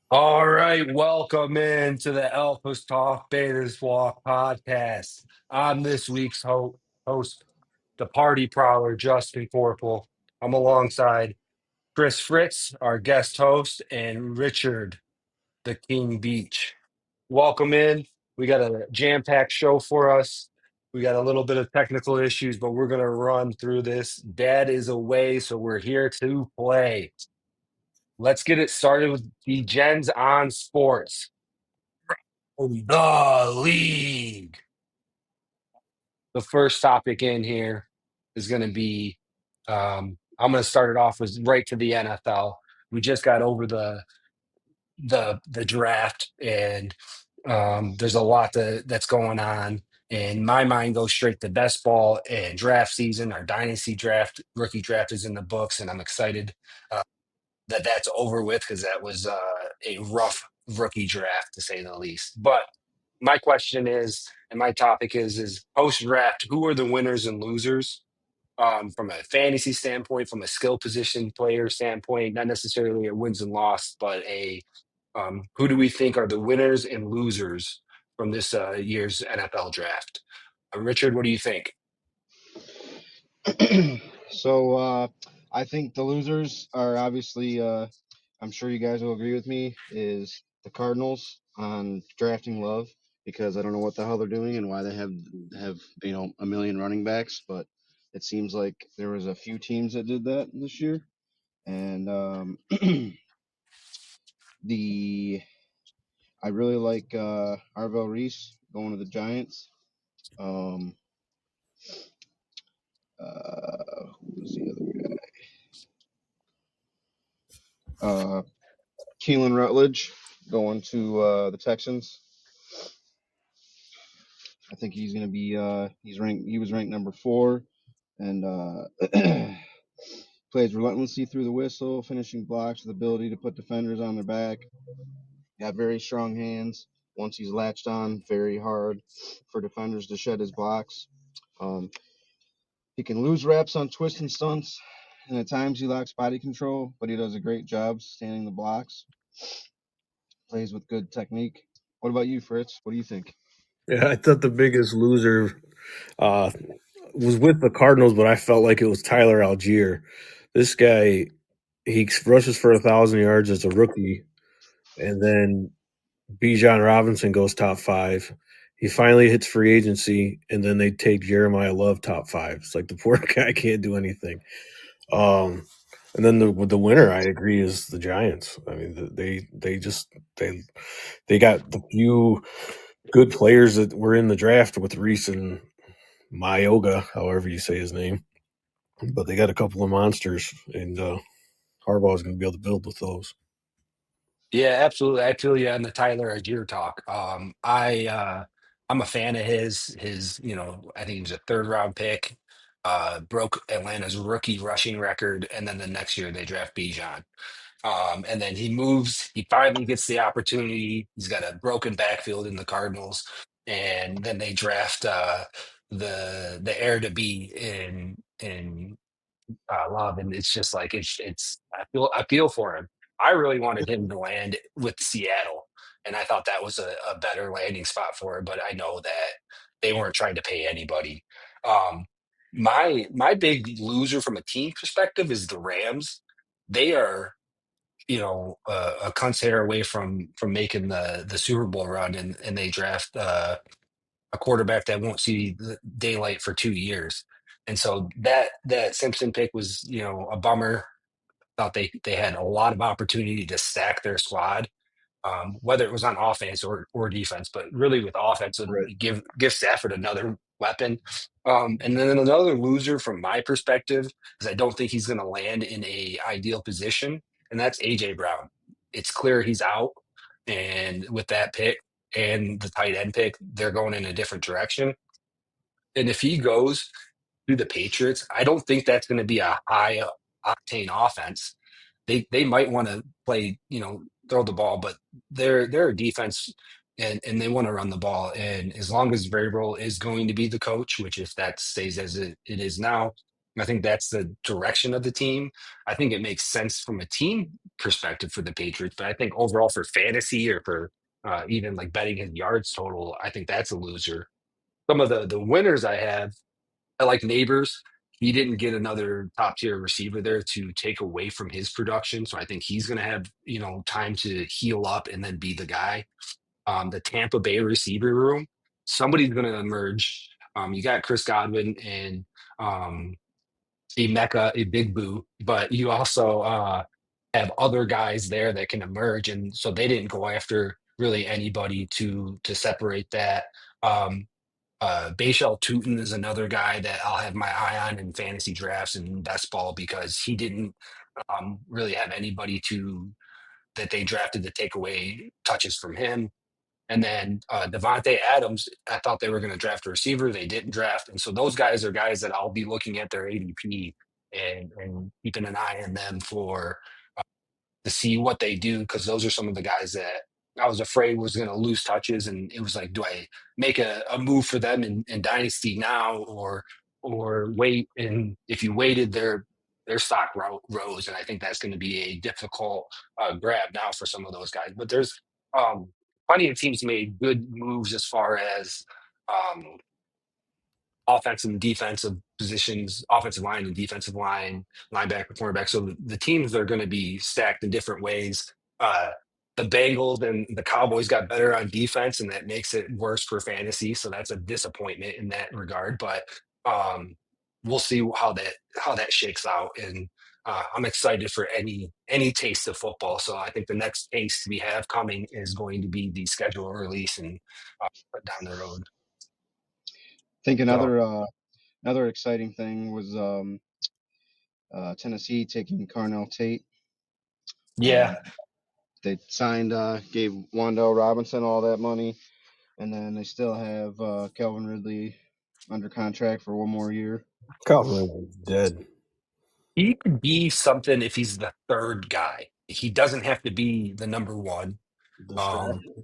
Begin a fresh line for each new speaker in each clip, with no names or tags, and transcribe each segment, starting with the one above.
All right, welcome in to the Elpis Talk Bears Walk podcast. I'm this week's host, the party prowler, Justin Corporal. I'm alongside Chris Fritz, our guest host, and Richard, the King Beach. Welcome in. We got a jam-packed show for us. We got a little bit of technical issues, but we're going to run through this. Dad is away, so we're here to play. Let's get it started with the Gens on Sports. The league. The first topic in here is going to be I'm going to start it off with right to the NFL. We just got over the draft, and there's a lot that's going on. And my mind goes straight to best ball and draft season. Our dynasty draft, rookie draft is in the books, and I'm excited uh, that that's over with because that was a rough rookie draft to say the least. But my question is, and my topic is post draft, who are the winners and losers from a fantasy standpoint, from a skill position player standpoint, not necessarily a wins and loss, but a who do we think are the winners and losers from this year's NFL draft? Richard, what do you think?
So I think the losers are obviously, I'm sure you guys will agree with me, is the Cardinals on drafting Love because I don't know what the hell they're doing and why they have a million running backs, but it seems like there was a few teams that did that this year, and the I really like Arvel Reese going to the Giants. Um, who was the other guy? Keelan Rutledge going to the Texans. I think he's going to be he was ranked number 4 and plays relentlessly through the whistle, finishing blocks with ability to put defenders on their back. Got very strong hands. Once he's latched on, very hard for defenders to shed his blocks. Um, he can lose reps on twists and stunts, and at times he lacks body control, but he does a great job standing the blocks. Plays with good technique. What about you, Fritz? What do you think?
Yeah, I thought the biggest loser uh, was with the Cardinals, but I felt like it was Tyler Algier. This guy, he rushes for 1,000 yards as a rookie, and then Bijan Robinson goes top 5. He finally hits free agency, and then they take Jeremiah Love top 5. It's like the poor guy can't do anything. Um, and then the winner, I agree, is the Giants. I mean, they they got the few good players that were in the draft with Reese and Mayoga, however you say his name. But they got a couple of monsters, and Harbaugh is going to be able to build with those.
Yeah, absolutely. I feel you on the Tyler Algier talk. I'm a fan of his, I think he was a third round pick, broke Atlanta's rookie rushing record, and then the next year they draft Bijan. And then he finally gets the opportunity. He's got a broken backfield in the Cardinals, and then they draft the heir to be in Love, and it's just like it's I feel for him. I really wanted him to land with Seattle, and I thought that was a better landing spot for him. But I know that they weren't trying to pay anybody. Um, my big loser from a team perspective is the Rams. They are a cunt's hair away from making the Super Bowl run, and they draft a quarterback that won't see the daylight for 2 years. And so that Simpson pick was, a bummer. Thought they had a lot of opportunity to stack their squad, whether it was on offense or defense, but really with offense, would
Right.
give Stafford another weapon. And then another loser from my perspective is I don't think he's going to land in a ideal position, and that's AJ Brown. It's clear he's out, and with that pick and the tight end pick, they're going in a different direction. And if he goes to the Patriots, I don't think that's going to be a high octane offense. They might want to play, throw the ball, but they're a defense, and they want to run the ball. And as long as Vrabel is going to be the coach, which if that stays as it is now, I think that's the direction of the team. I think it makes sense from a team perspective for the Patriots, but I think overall for fantasy or for even like betting his yards total, I think that's a loser. Some of the winners I have, I like Neighbors. He didn't get another top tier receiver there to take away from his production, so I think he's going to have time to heal up and then be the guy. The Tampa Bay receiver room, somebody's going to emerge. You got Chris Godwin and um, a Mecca, a Big Boo, but you also have other guys there that can emerge, and so they didn't go after really anybody to separate that. Um, Bashal Tutin is another guy that I'll have my eye on in fantasy drafts and best ball because he didn't really have anybody to that they drafted to take away touches from him. And then Devontae Adams, I thought they were going to draft a receiver. They didn't draft. And so those guys are guys that I'll be looking at their ADP and keeping an eye on them for to see what they do because those are some of the guys that I was afraid was going to lose touches, and it was like, do I make a move for them in Dynasty now or wait? And if you waited, their stock rose, and I think that's going to be a difficult grab now for some of those guys. But there's um, plenty of teams made good moves as far as um, offensive and defensive positions, offensive line and defensive line, linebacker, cornerback. So the teams are going to be stacked in different ways. Uh, the Bengals and the Cowboys got better on defense, and that makes it worse for fantasy. So that's a disappointment in that regard. But we'll see how that shakes out. And I'm excited for any taste of football. So I think the next taste we have coming is going to be the schedule release and down the road.
I think
So
another exciting thing was Tennessee taking Carnell Tate.
yeah.
Uh, they signed, gave Wandell Robinson all that money, and then they still have Calvin Ridley under contract for one more year.
Calvin was dead.
He could be something if he's the third guy. He doesn't have to be the number one. Um,
Distraction.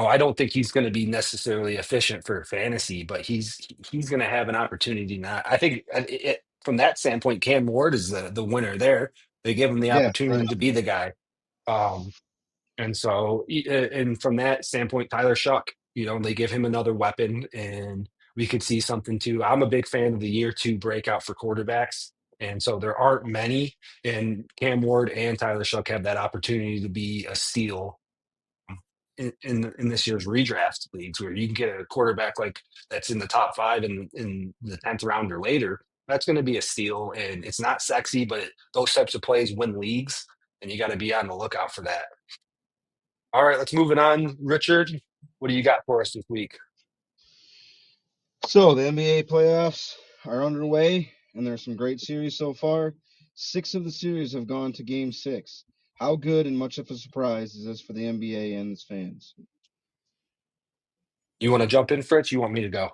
I don't think he's going to be necessarily efficient for fantasy, but he's going to have an opportunity. Now, I think from that standpoint, Cam Ward is the winner there. They give him the
Yeah, right.
opportunity to be the guy. Um, And so, and from that standpoint, Tyler Shuck, they give him another weapon, and we could see something too. I'm a big fan of the year two breakout for quarterbacks. And so there aren't many, and Cam Ward and Tyler Shuck have that opportunity to be a steal in this year's redraft leagues where you can get a quarterback like that's in the top five in the 10th round or later. That's going to be a steal, and it's not sexy, but those types of plays win leagues, and you got to be on the lookout for that. All right, let's move it on. Richard, what do you got for us this week?
So the NBA playoffs are underway, and there's some great series so far. 6 of the series have gone to Game 6. How good and much of a surprise is this for the NBA and its fans?
You want to jump in, Fritz? You want me to go?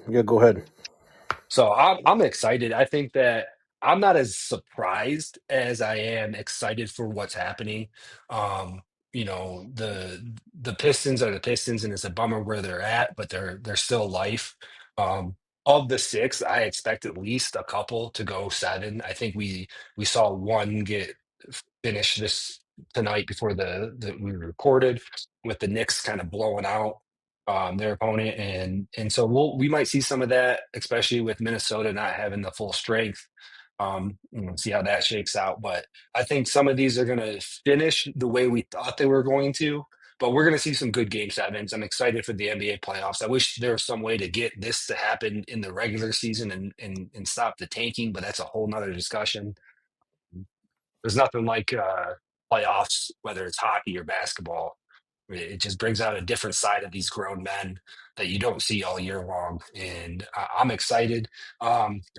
Yeah, go ahead.
So I'm excited. I think that I'm not as surprised as I am excited for what's happening. Um, the Pistons are the Pistons, and it's a bummer where they're at, but they're still life. Of the six, I expect at least a couple to go seven. I think we saw one get finished this tonight before the we recorded with the Knicks kind of blowing out their opponent, and so we might see some of that, especially with Minnesota not having the full strength. See how that shakes out. But I think some of these are going to finish the way we thought they were going to. But we're going to see some good game sevens. I'm excited for the NBA playoffs. I wish there was some way to get this to happen in the regular season and stop the tanking, but that's a whole nother discussion. There's nothing like playoffs, whether it's hockey or basketball. It just brings out a different side of these grown men that you don't see all year long. And I'm excited.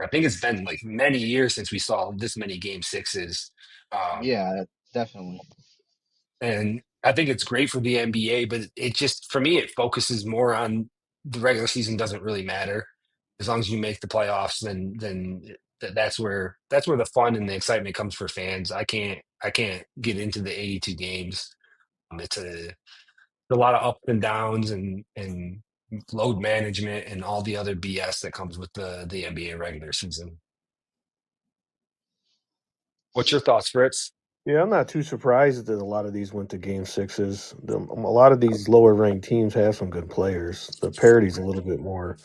I think it's been like many years since we saw this many game sixes. Um,
Yeah, definitely.
and I think it's great for the NBA, but it just, for me, it focuses more on the regular season doesn't really matter. As long as you make the playoffs, then that's where the fun and the excitement comes for fans. I can't get into the 82 games. It's a lot of ups and downs and load management, and all the other BS that comes with the NBA regular season. What's your thoughts, Fritz?
Yeah, I'm not too surprised that a lot of these went to game sixes. A lot of these lower ranked teams have some good players. The parity's a little bit more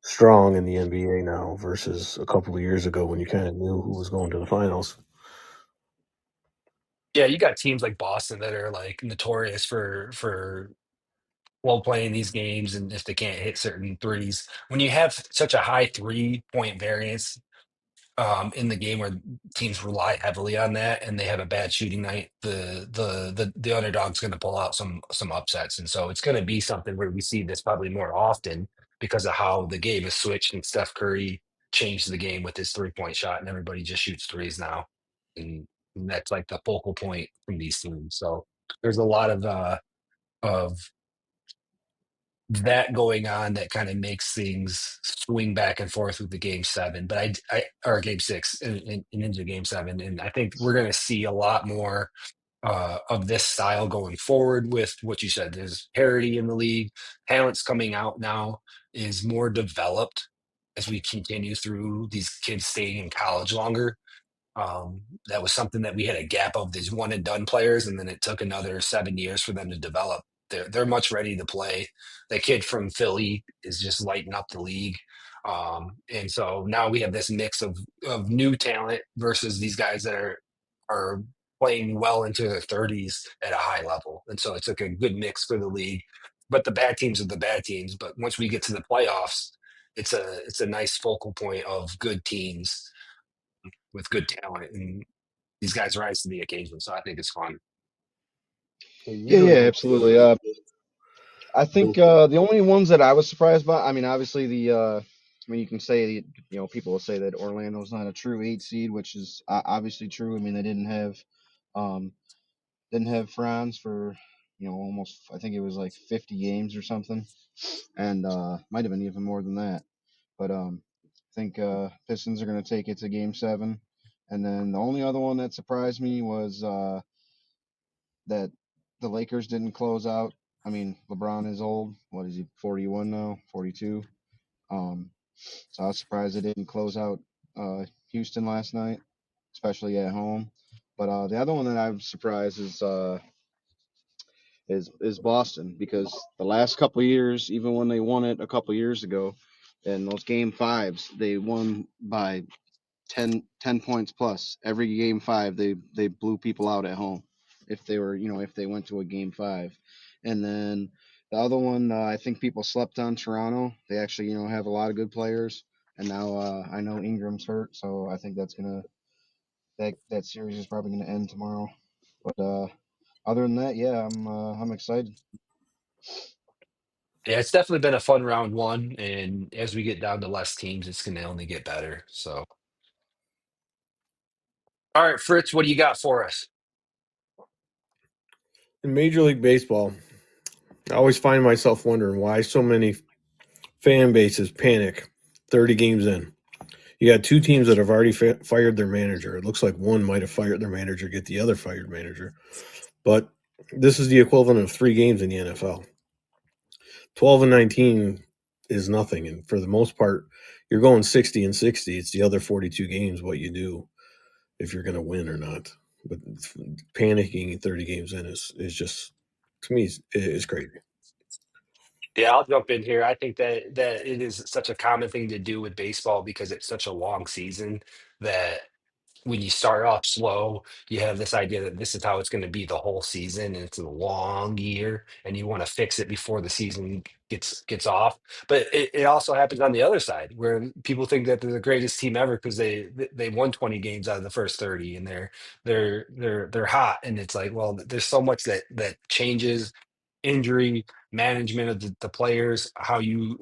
strong in the NBA now versus a couple of years ago when you kind of knew who was going to the finals.
Yeah, you got teams like Boston that are like notorious for well playing these games, and if they can't hit certain threes. When you have such a high 3-point variance in the game where teams rely heavily on that and they have a bad shooting night, the underdog's going to pull out some upsets, and so it's going to be something where we see this probably more often because of how the game is switched and Steph Curry changed the game with his 3-point shot, and everybody just shoots threes now, and that's like the focal point from these teams. So there's a lot of that going on that kind of makes things swing back and forth with the game seven, but I or game six and into game seven. And I think we're going to see a lot more of this style going forward with what you said. There's parity in the league. Talent's coming out now is more developed as we continue through these kids staying in college longer. That was something that we had a gap of these one and done players, and then it took another 7 years for them to develop. They're much ready to play. The kid from Philly is just lighting up the league. And so now we have this mix of new talent versus these guys that are playing well into their 30s at a high level. And so it's like a good mix for the league. But the bad teams are the bad teams. But once we get to the playoffs, it's a nice focal point of good teams with good talent, and these guys rise to the occasion. So I think it's fun.
Yeah,
Usually,
yeah, absolutely. I think the only ones that I was surprised by, I mean, obviously I mean, you can say, people will say that Orlando's not a true 8 seed, which is obviously true. I mean, they um, didn't have Franz for, almost, I think it was like 50 games or something, and might have been even more than that. But I think Pistons are going to take it to Game 7, and then the only other one that surprised me was that the Lakers didn't close out. I mean, LeBron is old. What is he, 41 now? 42. Um, so I was surprised they didn't close out Houston last night, especially at home. But the other one that I'm surprised is Boston, because the last couple of years, even when they won it a couple of years ago, in those game fives, they won by 10 points plus. Every game five, they blew people out at home if they were, if they went to a game five. And then the other one, I think people slept on Toronto. They actually, have a lot of good players. And now I know Ingram's hurt, so I think that series is probably going to end tomorrow. But other than that, yeah, I'm excited.
Yeah, it's definitely been a fun round one, and as we get down to less teams, it's going to only get better. So, all right, Fritz, what do you got for us?
in Major League Baseball, I always find myself wondering why so many fan bases panic 30 games in. You got two teams that have already fired their manager. It looks like one might have fired their manager, get the other fired manager. But this is the equivalent of 3 games in the NFL. 12 and 19 is nothing. And for the most part, you're going 60 and 60. It's the other 42 games what you do if you're going to win or not. But panicking 30 games in is just, to me, is crazy.
Yeah, I'll jump in here. I think that it is such a common thing to do with baseball because it's such a long season that when you start off slow, you have this idea that this is how it's going to be the whole season, and it's a long year, and you want to fix it before the season gets off. But it also happens on the other side where people think that they're the greatest team ever because they won 20 games out of the first 30, and they're hot, and it's like, well, there's so much that changes, injury management of the players, how you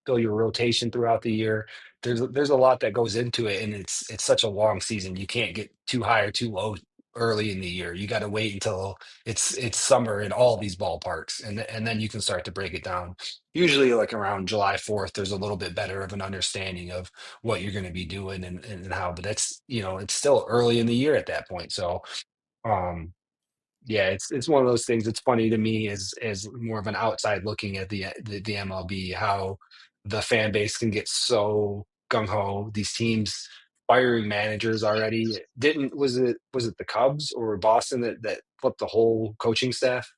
fill your rotation throughout the year. There's a lot that goes into it, and it's such a long season. You can't get too high or too low early in the year. You got to wait until it's summer in all these ballparks, and then you can start to break it down. Usually, like around July 4th, there's a little bit better of an understanding of what you're going to be doing and how. But that's it's still early in the year at that point. So um, Yeah, it's one of those things. It's funny to me as more of an outside looking at the MLB, how the fan base can get so gung ho. These teams firing managers already. Didn't was it the Cubs or Boston that flipped the whole coaching staff?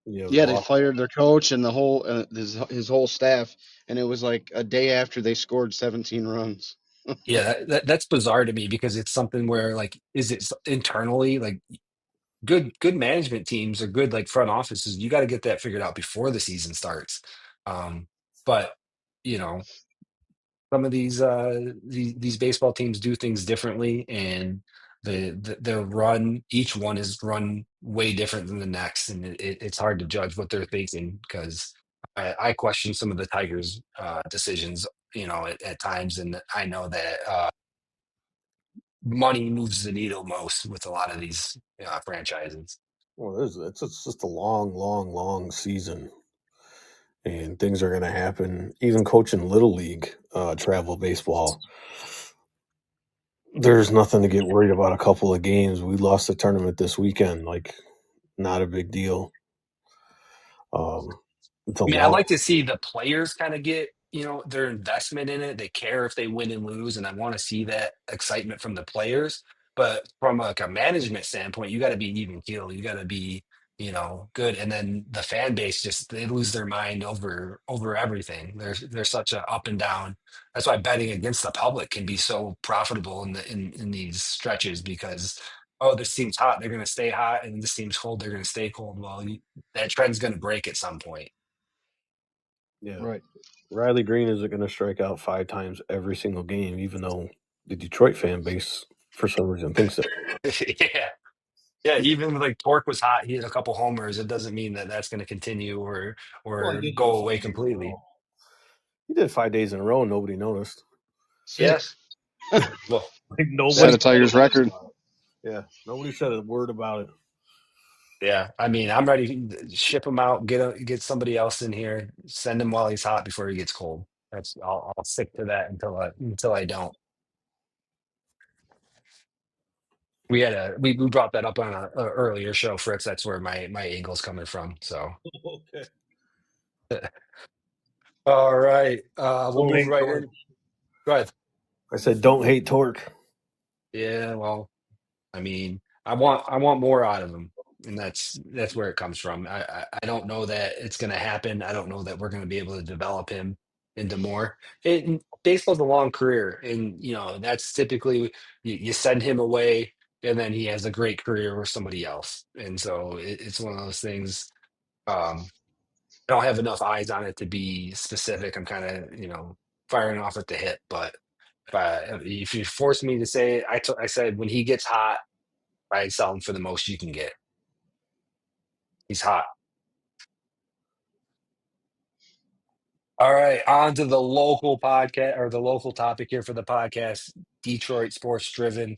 Yeah, it was
Yeah, they
Boston.
fired their coach and the whole his whole staff, and it was like a day after they scored 17 runs.
Yeah, that's bizarre to me because it's something where like, is it internally like good management teams or good like front offices? You got to get that figured out before the season starts. But you know, some of these baseball teams do things differently, and their run, each one is run way different than the next, and it's hard to judge what they're thinking because I question some of the Tigers' decisions, at times, and I know that money moves the needle most with a lot of these franchises.
Well, it's just a long, long, long season, and things are going to happen. Even coaching little league, travel baseball, there's nothing to get worried about. A couple of games, we lost the tournament this weekend, like not a big deal. It's a
I mean, I
long.
like to see the players kind of get, their investment in it. They care if they win and lose, and I want to see that excitement from the players. But from like a management standpoint, you got to be even keel. You got to be, good. And then the fan base just they lose their mind over everything. There's such a up and down. That's why betting against the public can be so profitable in these stretches because this team's hot, they're going to stay hot, and this team's cold, they're going to stay cold. Well, that trend's going to break at some point.
Yeah,
Right.
Riley Green isn't going to strike out 5 times every single game, even though the Detroit fan base, for some reason, thinks that.
Yeah. Yeah, even like Torque was hot, he hit a couple homers. It doesn't mean that that's going to continue or
Well, he
or
did do
go
it
away
5 days in a
completely.
row. He did 5 days in a row, and nobody noticed.
Yeah.
6.
Well,
Like
Set
nobody
a
said a
Tigers
word
record.
about it. Yeah, nobody said a word about it.
yeah. I mean, I'm ready to ship him out, get somebody else in here, send him while he's hot before he gets cold. I'll stick to that until I don't. We brought that up on a earlier show, Fritz. That's where my angle's coming from. So,
Okay.
all right, we'll
Don't
move
hate
right
Torque.
in. Go ahead.
I said, don't hate Torque.
Yeah, well, I mean, I want more out of him, and that's where it comes from. I don't know that it's going to happen. I don't know that we're going to be able to develop him into more. Baseball's a long career, and that's typically you send him away, and then he has a great career with somebody else, and so it's one of those things. Um, I don't have enough eyes on it to be specific. I'm kind of firing off at the hip, but if you force me to say it, I said when he gets hot. I'd sell him for the most you can get. He's hot. All right, on to the local podcast or the local topic here for the podcast. Detroit sports driven.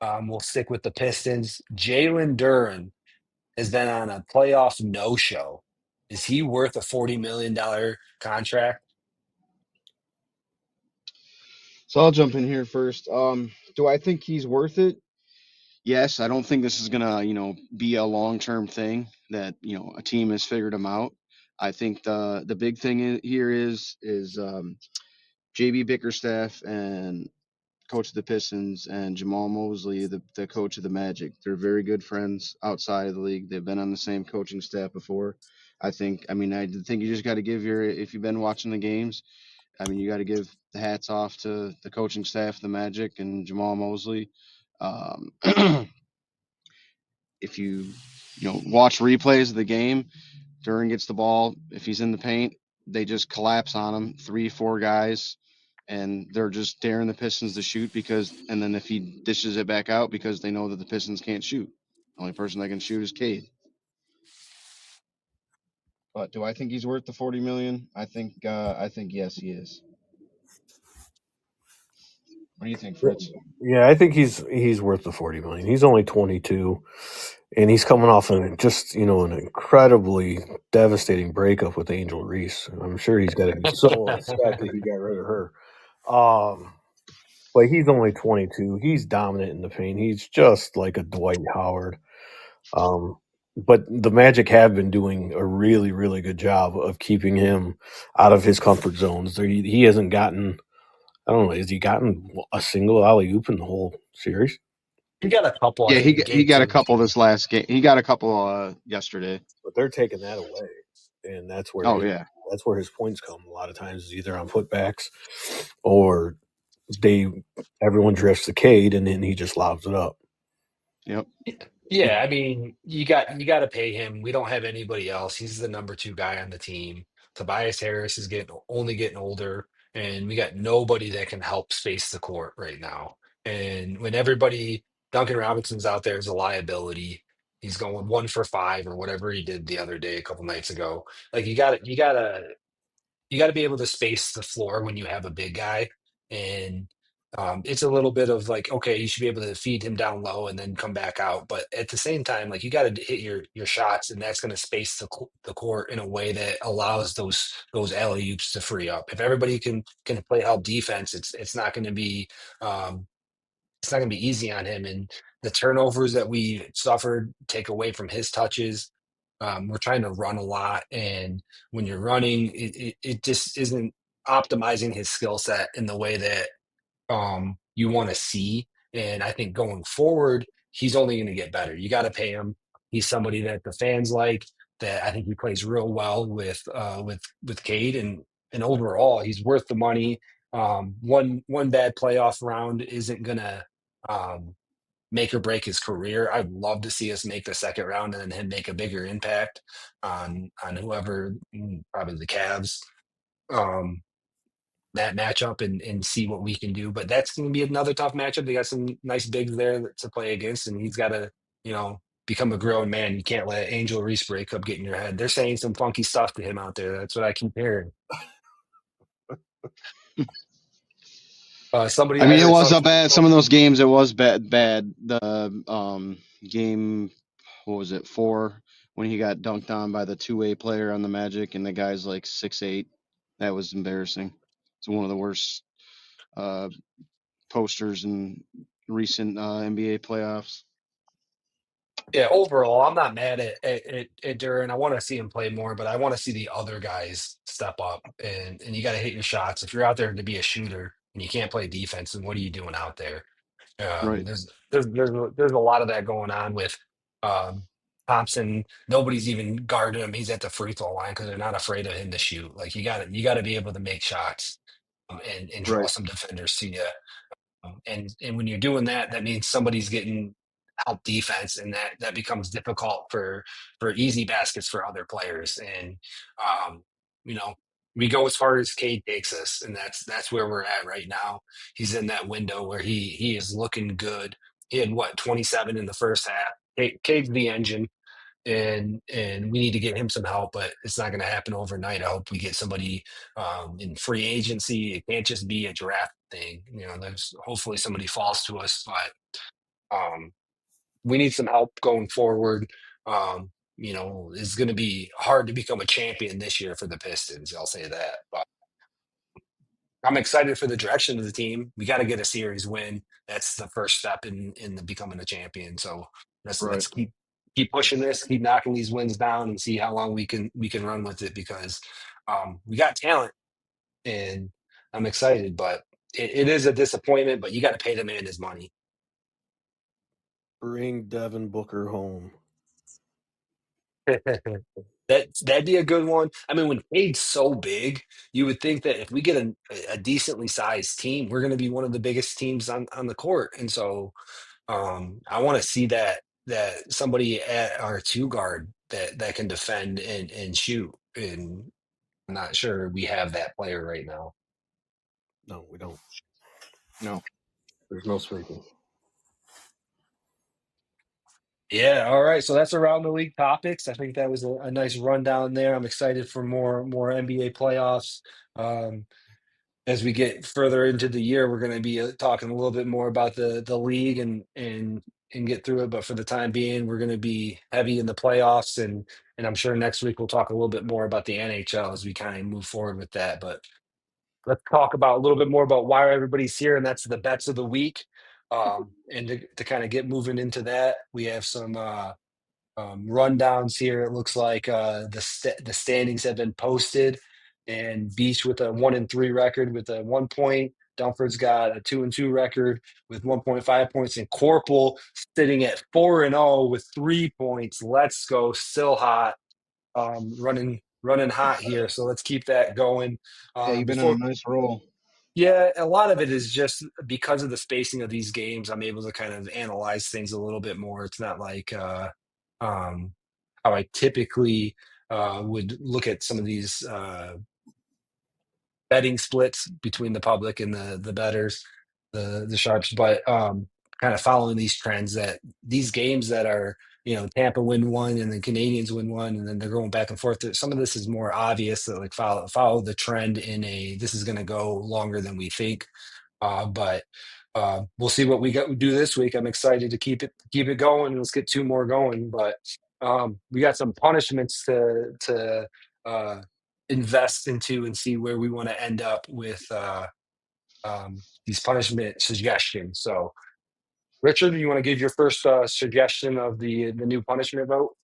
We'll stick with the Pistons. Jalen Duren has been on a playoff no show. Is he worth a $40 million contract?
So I'll jump in here first. Do I think he's worth it? Yes. I don't think this is gonna, be a long-term thing that a team has figured him out. I think the big thing here is JB Bickerstaff and coach of the Pistons and Jamal Mosley, the coach of the Magic. They're very good friends outside of the league. They've been on the same coaching staff before. I think you just got to give if you've been watching the games, you got to give the hats off to the coaching staff of the Magic and Jamal Mosley. Um, if you watch replays of the game, Duran gets the ball. If he's in the paint, they just collapse on him, 3, 4 guys, and they're just daring the Pistons to shoot and then if he dishes it back out because they know that the Pistons can't shoot. The only person that can shoot is Cade. But do I think he's worth the 40 million? I think yes, he is. What do you think, Fritz?
Yeah, I think he's worth the 40 million. He's only 22, and he's coming off just an incredibly devastating breakup with Angel Reese. I'm sure he's got to be so upset that he got rid of her. Um, but he's only 22. He's dominant in the paint. He's just like a Dwight Howard. Um, but the Magic have been doing a really, really good job of keeping him out of his comfort zones. He hasn't gotten. I don't know. Has he gotten a single alley oop in the whole series?
He got a couple, I
Yeah,
think, in
he
game
got a
two.
couple this last game. He got a couple yesterday.
But they're taking that away, and
Oh yeah.
that's where his points come. A lot of times, is either on putbacks or they everyone drifts the Cade, and then he just lobs it up.
Yep.
Yeah, I mean, you got to pay him. We don't have anybody else. He's the number two guy on the team. Tobias Harris is getting older, and we got nobody that can help space the court right now. And when everybody, Duncan Robinson's out there as a liability. He's going 1 for 5 or whatever he did the other day, a couple nights ago. Like you got to be able to space the floor when you have a big guy, and it's a little bit of like, okay, you should be able to feed him down low and then come back out, but at the same time, like, you got to hit your shots, and that's going to space the court in a way that allows those alley oops to free up. If everybody can play help defense, um, it's not going to be easy on him. And the turnovers that we suffered take away from his touches. We're trying to run a lot, and when you're running, it just isn't optimizing his skill set in the way that you want to see. And I think going forward, he's only going to get better. You got to pay him. He's somebody that the fans like. That I think he plays real well with Cade, and overall, he's worth the money. One bad playoff round isn't gonna um, make or break his career. I'd love to see us make the second round and then him make a bigger impact on whoever, probably the Cavs. Um, that matchup and see what we can do. But that's going to be another tough matchup. They got some nice bigs there to play against, and he's got to, become a grown man. You can't let Angel Reese break up get in your head. They're saying some funky stuff to him out there. That's what I keep hearing. Somebody
I
I
mean, it
heard
was
some.
a bad. Some of those games, it was bad. Bad. The game, what was it, 4, when he got dunked on by the two-way player on the Magic, and the guy's like 6'8". That was embarrassing. It's one of the worst uh, posters in recent NBA playoffs.
Yeah, overall, I'm not mad at Duren. I want to see him play more, but I want to see the other guys step up. And you got to hit your shots. If you're out there to be a shooter and you can't play defense, then what are you doing out there?
Right.
There's a lot of that going on with um, Thompson. Nobody's even guarding him. He's at the free throw line because they're not afraid of him to shoot. Like, you got to be able to make shots, and draw
Right.
some defenders to you. And when you're doing that, that means somebody's getting help defense, and that becomes difficult for easy baskets for other players. And um, you know, we go as far as Cade takes us, and that's where we're at right now. He's in that window where he is looking good. He had what, 27 in the first half. Cade's the engine, and we need to get him some help, but it's not going to happen overnight. I hope we get somebody in free agency. It can't just be a draft thing. There's hopefully somebody falls to us, but we need some help going forward. It's going to be hard to become a champion this year for the Pistons. I'll say that, but I'm excited for the direction of the team. We got to get a series win. That's the first step in the becoming a champion. So
Right.
let's keep pushing this, keep knocking these wins down, and see how long we can run with it, because we got talent, and I'm excited. But it is a disappointment. But you got to pay the man his money.
Bring Devin Booker home.
That'd be a good one. I mean, when Cade's so big, you would think that if we get a decently sized team, we're going to be one of the biggest teams on the court. And so I want to see that somebody at our two guard that can defend and shoot. And I'm not sure we have that player right now.
No, we don't.
No.
There's no spacing.
Yeah, all right. So that's around the league topics. I think that was a nice rundown there. I'm excited for more NBA playoffs. Um, as we get further into the year, we're going to be talking a little bit more about the league and get through it. But for the time being, we're going to be heavy in the playoffs, and I'm sure next week we'll talk a little bit more about the NHL as we kind of move forward with that. But let's talk about a little bit more about why everybody's here, and that's the bets of the week. And to kind of get moving into that, we have some. rundowns here. It looks like the standings have been posted, and Beach with a 1-3 record with a 1 point. Dunford's got a 2-2 record with 1.5 points, and Corporal sitting at 4-0 with 3 points. Let's go, still hot, running hot here. So let's keep that going.
Yeah, you've been on a
Before
nice roll.
Yeah, a lot of it is just because of the spacing of these games, I'm able to kind of analyze things a little bit more. It's not like um, how I typically would look at some of these betting splits between the public and the betters, the sharps, but kind of following these trends that these games that are, Tampa win one and the Canadians win one and then they're going back and forth. Some of this is more obvious that like follow the trend in a this is going to go longer than we think. But we'll see what we do this week. I'm excited to keep it going. Let's get two more going. But we got some punishments to uh, invest into and see where we want to end up with these punishment suggestions. So, Richard, you want to give your first suggestion of the new punishment vote?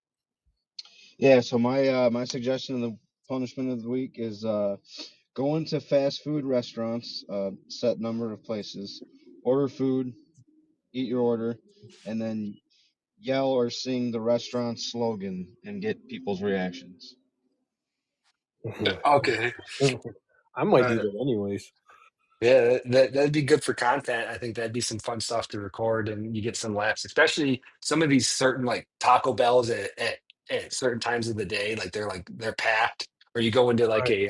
Yeah, so my suggestion of the punishment of the week is go into fast food restaurants, set number of places, order food, eat your order, and then yell or sing the restaurant slogan and get people's reactions.
Okay.
I might do
Uh,
that anyways.
Yeah, that'd be good for content. I think that'd be some fun stuff to record, and you get some laughs, especially some of these certain like Taco Bells at certain times of the day, they're packed. Or you go into like
Right.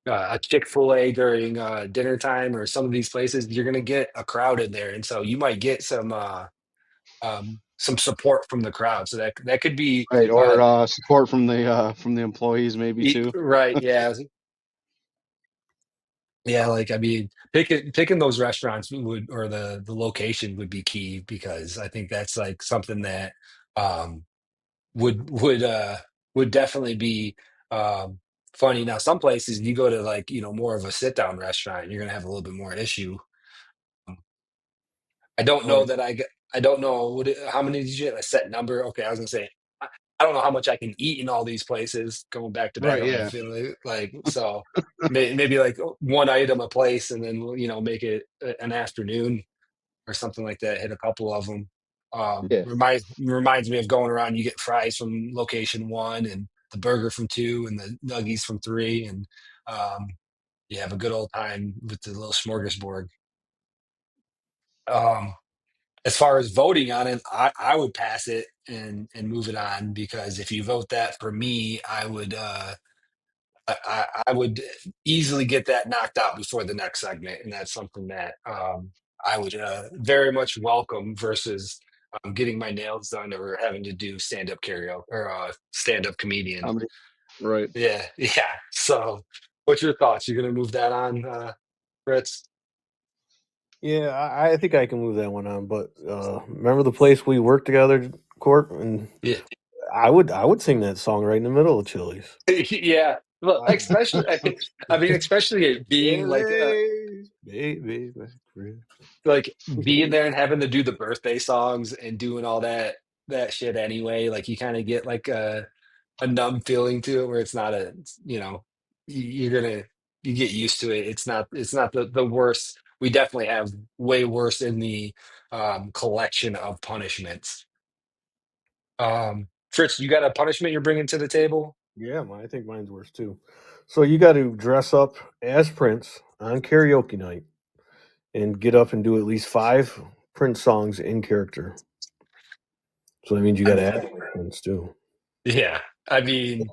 a Chick-fil-A during dinner time, or some of these places, you're gonna get a crowd in there, and so you might get some support from the crowd. So that could be
Right, or
uh,
support from the employees maybe too.
right, yeah. Yeah, like I mean, picking those restaurants would or the location would be key because I think that's like something that um would would uh would definitely be um funny. Now, some places you go to like, more of a sit down restaurant, you're gonna have a little bit more issue. I don't know
Right,
that I don't know how many did you get? A set number? Okay, I was gonna say I, I don't know how much I can eat in all these places. Going back to back,
right,
I'm
yeah,
feeling like so maybe like one item a place, and then make it an afternoon or something like that. Hit a couple of them.
yeah.
Reminds me of going around. You get fries from location one, and the burger from two, and the nuggies from three, and um, you have a good old time with the little smorgasbord. Um, as far as voting on it, I would pass it and move it on because if you vote that for me, I would easily get that knocked out before the next segment, and that's something that I would very much welcome versus getting my nails done or having to do stand up karaoke or stand up comedian.
Comedy. Right.
Yeah, yeah. So, what's your thoughts? You gonna move that on, Fritz?
Yeah, I think I can move that one on. But remember the place we worked together, Court, and
Yeah,
I would sing that song right in the middle of Chili's.
yeah. Well, especially, I mean, especially it being
Chili's, baby, back ribs.
like being there and having to do the birthday songs and doing all that shit anyway. Like you kind of get like a numb feeling to it where it's not you're gonna you get used to it. It's not the worst. We definitely have way worse in the collection of punishments. Fritz, you got a punishment you're bringing to the table?
Yeah, I think mine's worse too. So you got to dress up as Prince on karaoke night and get up and do at least 5 Prince songs in character. So that means you
I
got to
mean,
act like Prince too.
yeah. I mean,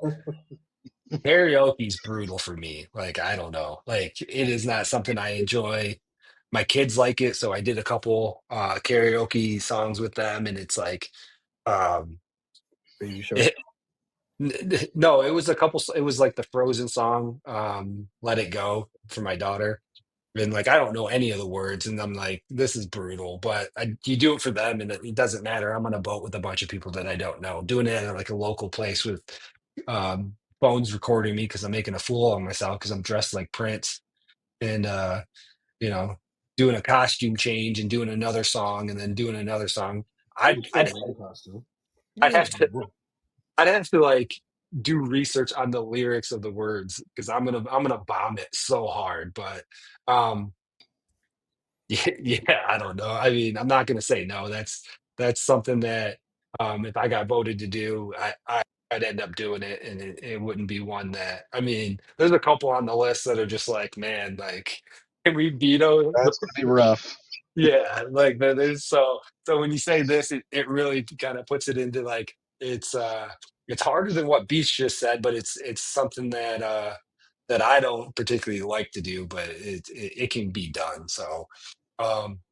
karaoke's brutal for me. Like, I don't know. Like, it is not something I enjoy. My kids like it, so I did a couple karaoke songs with them, and it's like, um,
Baby Shark.
it, no, it was a couple. It was like the Frozen song, "Let It Go" for my daughter. And like, I don't know any of the words, and I'm like, this is brutal. But you do it for them, and it doesn't matter. I'm on a boat with a bunch of people that I don't know, doing it at like a local place with phones recording me because I'm making a fool of myself because I'm dressed like Prince and you know, doing a costume change and doing another song and then doing another song.
You can
I'd
still
I'd
wear the costume.
I'd have to I'd have to like do research on the lyrics of the words because I'm gonna bomb it so hard. But um yeah, yeah, I don't know. I mean, I'm not gonna say no. That's something that if I got voted to do, I'd end up doing it, and it wouldn't be one that I mean, there's a couple on the list that are just like, man, like can we veto
That's gonna be rough.
yeah, like there's so when you say this, it really kind of puts it into like it's harder than what Beach just said, but it's something that that I don't particularly like to do, but it can be done. So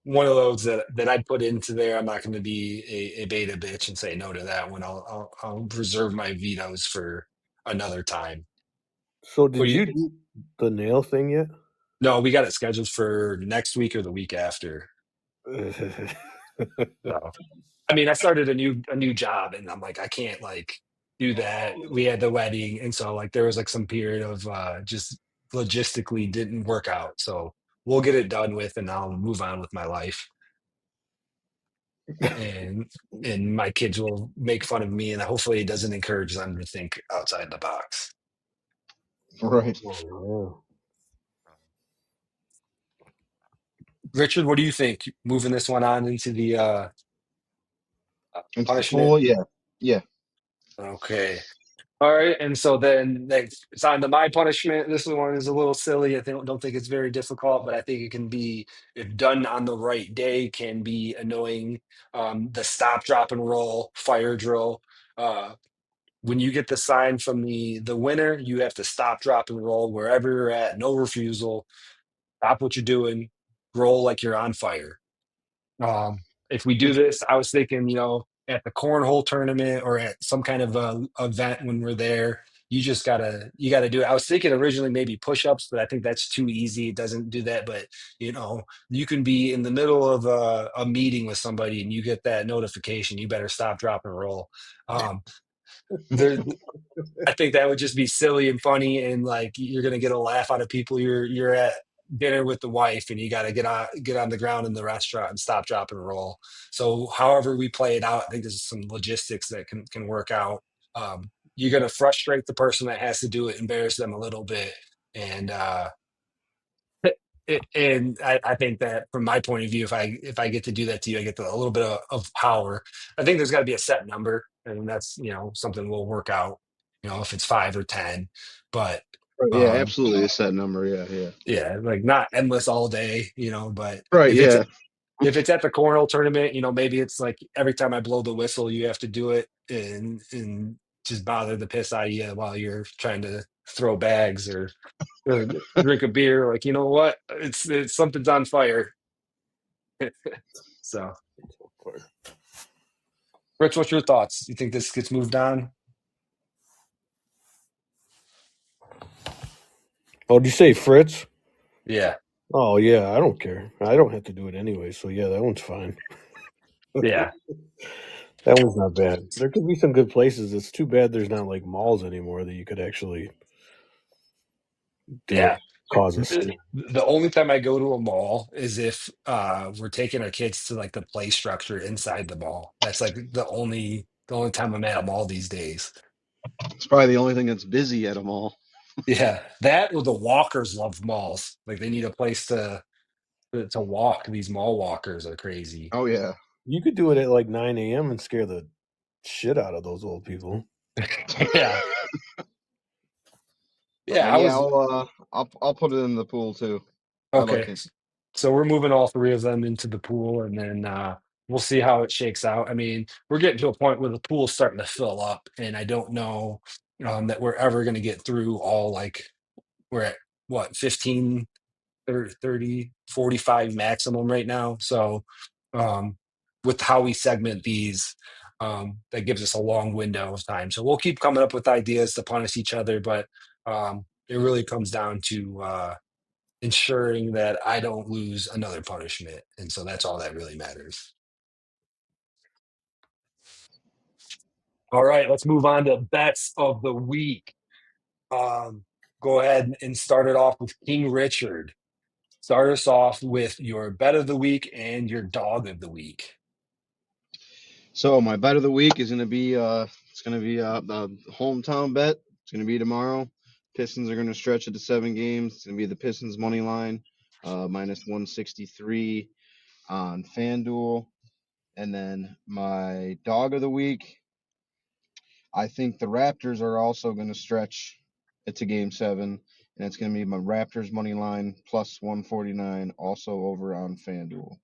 one of those that I'd put into there. I'm not going to be a beta bitch and say no to that one. I'll reserve my vetoes for another time.
So
What
did
do you?
you do the nail thing yet?
No, we got it scheduled for next week or the week after. So. I mean, I started a new job and I'm like, I can't like do that. We had the wedding, and so like there was like some period of just logistically didn't work out. So we'll get it done with and I'll move on with my life. And my kids will make fun of me and hopefully it doesn't encourage them to think outside the box.
Right.
Oh,
Richard, what do you think? Moving this one on into the
Into the
punishment?
pool, yeah. Yeah.
Okay. All right, and so then next, it's on to my punishment. This one is a little silly. I don't think it's very difficult, but I think it can be, if done on the right day, can be annoying. The stop, drop, and roll fire drill. Uh, when you get the sign from the winner, you have to stop, drop, and roll wherever you're at. No refusal. Stop what you're doing. Roll like you're on fire. If we do this, I was thinking, at the cornhole tournament or at some kind of event when we're there, you gotta do it. I was thinking originally maybe push-ups, but I think that's too easy. It doesn't do that. But you can be in the middle of a meeting with somebody and you get that notification. You better stop, drop, and roll. Um, there, I think that would just be silly and funny, and like you're gonna get a laugh out of people. You're at dinner with the wife, and you got to get on the ground in the restaurant and stop, drop, and roll. So, however we play it out, I think there's some logistics that can work out. You're gonna frustrate the person that has to do it, embarrass them a little bit, and I think that from my point of view, if I get to do that to you, I get a little bit of power. I think there's got to be a set number, and that's something we'll work out. If it's 5 or 10, but
Right, yeah,
um,
absolutely a set number. Yeah, yeah.
yeah, like not endless all day. But
Right,
if it's
yeah.
if it's at the cornhole tournament, maybe it's like every time I blow the whistle, you have to do it and just bother the piss out of you while you're trying to throw bags or drink a beer. Like, you know what? It's something's on fire. So, Rich, what's your thoughts? You think this gets moved on?
did you say Fritz?
Yeah,
Oh yeah, I don't care. I don't have to do it anyway, so yeah, that one's fine.
yeah,
That one's not bad. There could be some good places. It's too bad there's not like malls anymore that you could actually do it,
yeah.
cause a
The
scene.
the only time I go to a mall is if we're taking our kids to like the play structure inside the mall. That's like the only time I'm at a mall these days.
It's probably the only thing that's busy at them all.
Yeah, that or the walkers love malls. Like they need a place to walk. These mall walkers are crazy.
Oh yeah.
You could do it at like 9 a.m. and scare the shit out of those old people.
Yeah,
But
yeah.
no,
I
yeah,
was
I'll put it in the pool too. I like
okay.
it.
So we're moving all three of them into the pool, and then we'll see how it shakes out. I mean, we're getting to a point where the pool's starting to fill up, and I don't know that we're ever going to get through all like we're at what 15 30, 45 maximum right now. So um, with how we segment these, that gives us a long window of time. So we'll keep coming up with ideas to punish each other, but it really comes down to ensuring that I don't lose another punishment. And so that's all that really matters. All right, let's move on to bets of the week. Um, Go ahead and start it off with King Richard. Start us off with your bet of the week and your dog of the week.
So my bet of the week is gonna be it's gonna be a hometown bet. It's gonna be tomorrow. Pistons are gonna stretch it to 7 games. It's gonna be the Pistons money line, minus 163 on FanDuel. And then my dog of the week, I think the Raptors are also gonna stretch it to Game 7, and it's gonna be my Raptors money line plus 149, also over on FanDuel.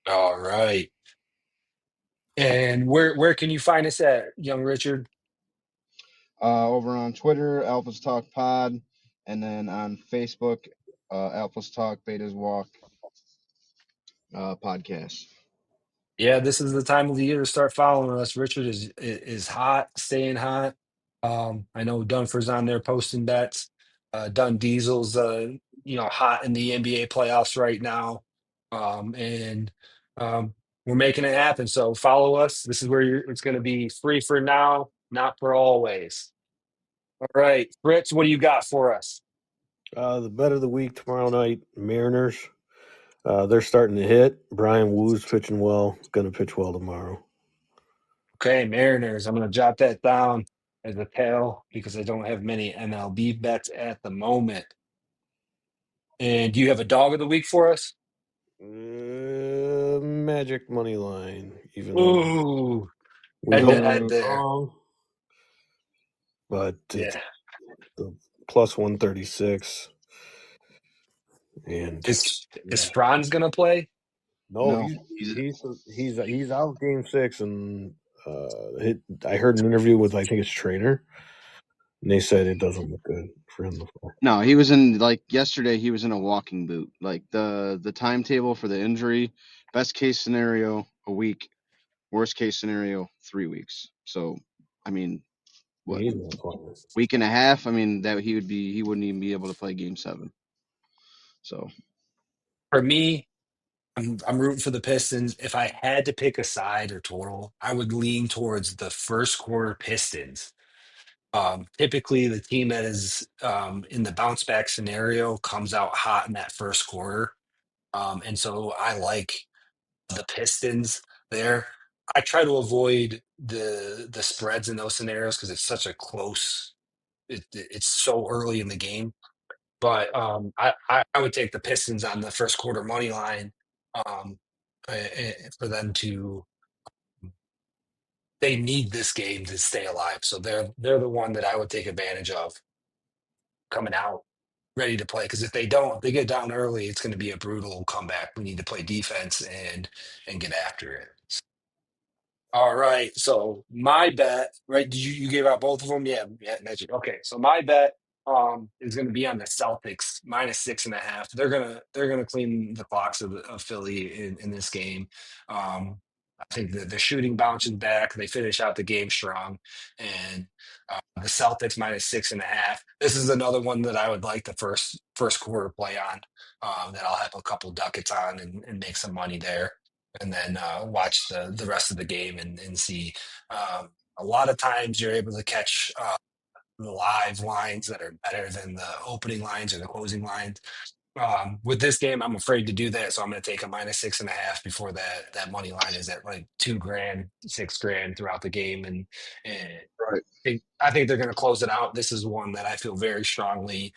All right. And where can you find us at, young Richard?
Over on Twitter, Alphas Talk Pod, and then on Facebook, Alphas Talk Betas Walk podcast.
Yeah, this is the time of the year to start following us. Richard is hot, staying hot. I know Dunford's on there posting bets. Dun Diesel's hot in the NBA playoffs right now. And we're making it happen. So follow us. This is where it's going to be free for now, not for always. All right, Fritz, what do you got for us?
The bet of the week tomorrow night, Mariners. They're starting to hit. Brian Woo's pitching well. Going to pitch well tomorrow.
Okay, Mariners. I'm going to jot that down as a tail because I don't have many MLB bets at the moment. And do you have a dog of the week for us?
Magic money line, even though
Ooh,
we
head to
hope
head
Ooh,
it's
there.
wrong, but it's
Yeah.
the plus 136. And
Is
yeah,
Franz gonna play?
no,
no.
he's out Game 6, and I heard an interview with I think his trainer, and they said it doesn't look good for him to play.
No, he was in like yesterday. He was in a walking boot. Like the timetable for the injury, best case scenario a week, worst case scenario 3 weeks. So, I mean, what,
He's not playing.
week and a half? I mean that he wouldn't even be able to play Game 7. So
For me, I'm rooting for the Pistons. If I had to pick a side or total, I would lean towards the first quarter Pistons. Typically, the team that is in the bounce back scenario comes out hot in that first quarter. And so I like the Pistons there. I try to avoid the spreads in those scenarios because it's such a close. It's so early in the game. But I would take the Pistons on the first quarter money line um, for them to. They need this game to stay alive, so they're the one that I would take advantage of coming out ready to play. Because if they don't, if they get down early, it's going to be a brutal comeback. We need to play defense and get after it. All right. So my bet, right? Did you gave out both of them? Yeah, yeah, Magic. Okay. So my bet is going to be on the Celtics minus 6.5. They're gonna clean the clocks of Philly in this game. I think the shooting bounces back. They finish out the game strong, and the Celtics minus 6.5. This is another one that I would like the first quarter play on. That I'll have a couple ducats on and make some money there and then watch the rest of the game and see. Um, a lot of times you're able to catch the live lines that are better than the opening lines or the closing lines. With this game, I'm afraid to do that, so I'm going to take a minus 6.5 before that money line is at like 2 grand, 6 grand throughout the game, and
right.
I think they're going to close it out. This is one that I feel very strongly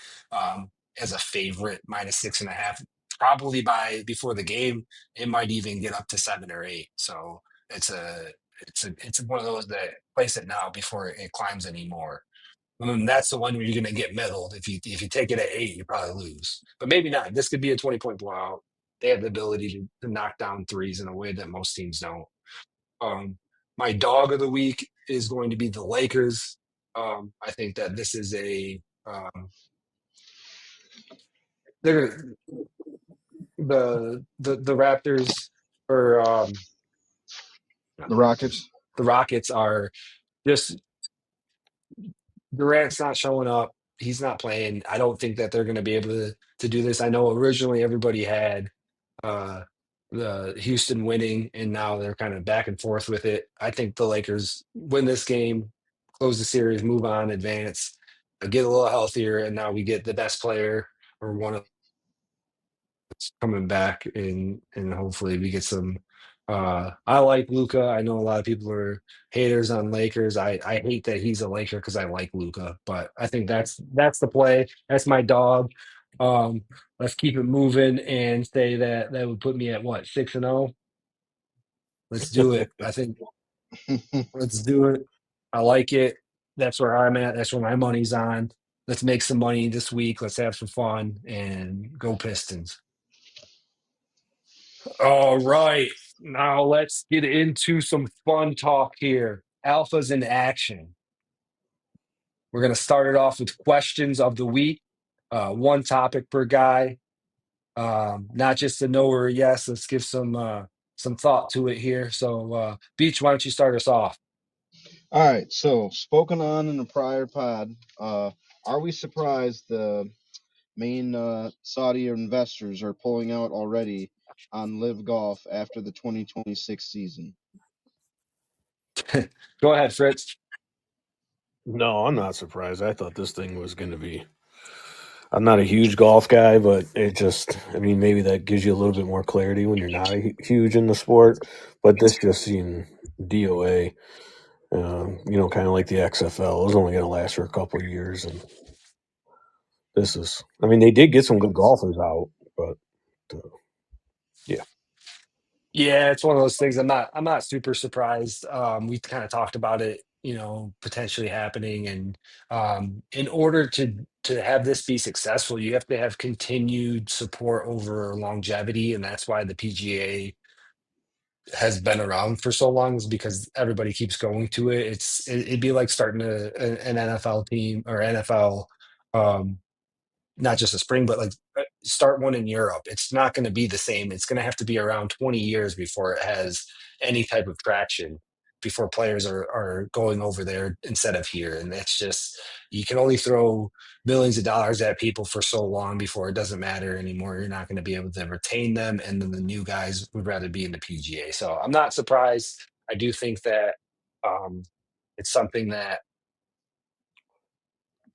as a favorite, minus 6.5. Probably by before the game, it might even get up to 7 or 8. So it's a it's one of those that place it now before it climbs anymore. I mean, that's the one where you're going to get middled. If you take it at 8, you probably lose, but maybe not. This could be a 20-point blowout. They have the ability to knock down threes in a way that most teams don't. Um, my dog of the week is going to be the Lakers. I think that this is a they're the Raptors or not
The
the Raptors.
Rockets.
The Rockets are just Durant's not showing up. He's not playing. I don't think that they're going to be able to do this. I know originally everybody had uh, the Houston winning, and now they're kind of back and forth with it. I think the Lakers win this game, close the series, move on, advance, get a little healthier, and now we get the best player or one of coming back, and hopefully we get some. I like Luca. I know a lot of people are haters on Lakers. I hate that he's a Laker because I like Luca, but I think that's the play. That's my dog. Um, let's keep it moving and say that that would put me at what, 6-0. Let's do it. I think let's do it. I like it. That's where I'm at. That's where my money's on. Let's make some money this week. Let's have some fun and go Pistons. All right. Now let's get into some fun talk here. Alphas in action. We're going to start it off with questions of the week. One topic per guy. Not just a no or a yes. Let's give some thought to it here. So, Beach, why don't you start us off?
All right, so spoken on in a prior pod, are we surprised the main Saudi investors are pulling out already on Live Golf after the 2026 season?
Go ahead, Fritz.
No, I'm not surprised. I thought this thing was going to be. I'm not a huge golf guy, but it just, I mean, maybe that gives you a little bit more clarity when you're not huge in the sport. But this just seemed DOA, kind of like the XFL. It was only going to last for a couple of years. And this is, I mean, they did get some good golfers out, but yeah.
Yeah, it's one of those things. I'm not super surprised. We kind of talked about it, potentially happening, and in order to have this be successful, you have to have continued support over longevity, and that's why the PGA has been around for so long, is because everybody keeps going to it. It'd be like starting an NFL team or NFL. Um, Not just a spring, but like start one in Europe. It's not going to be the same. It's going to have to be around 20 years before it has any type of traction, before players are going over there instead of here. And that's just, you can only throw millions of dollars at people for so long before it doesn't matter anymore. You're not going to be able to retain them. And then the new guys would rather be in the PGA. So I'm not surprised. I do think that um, it's something that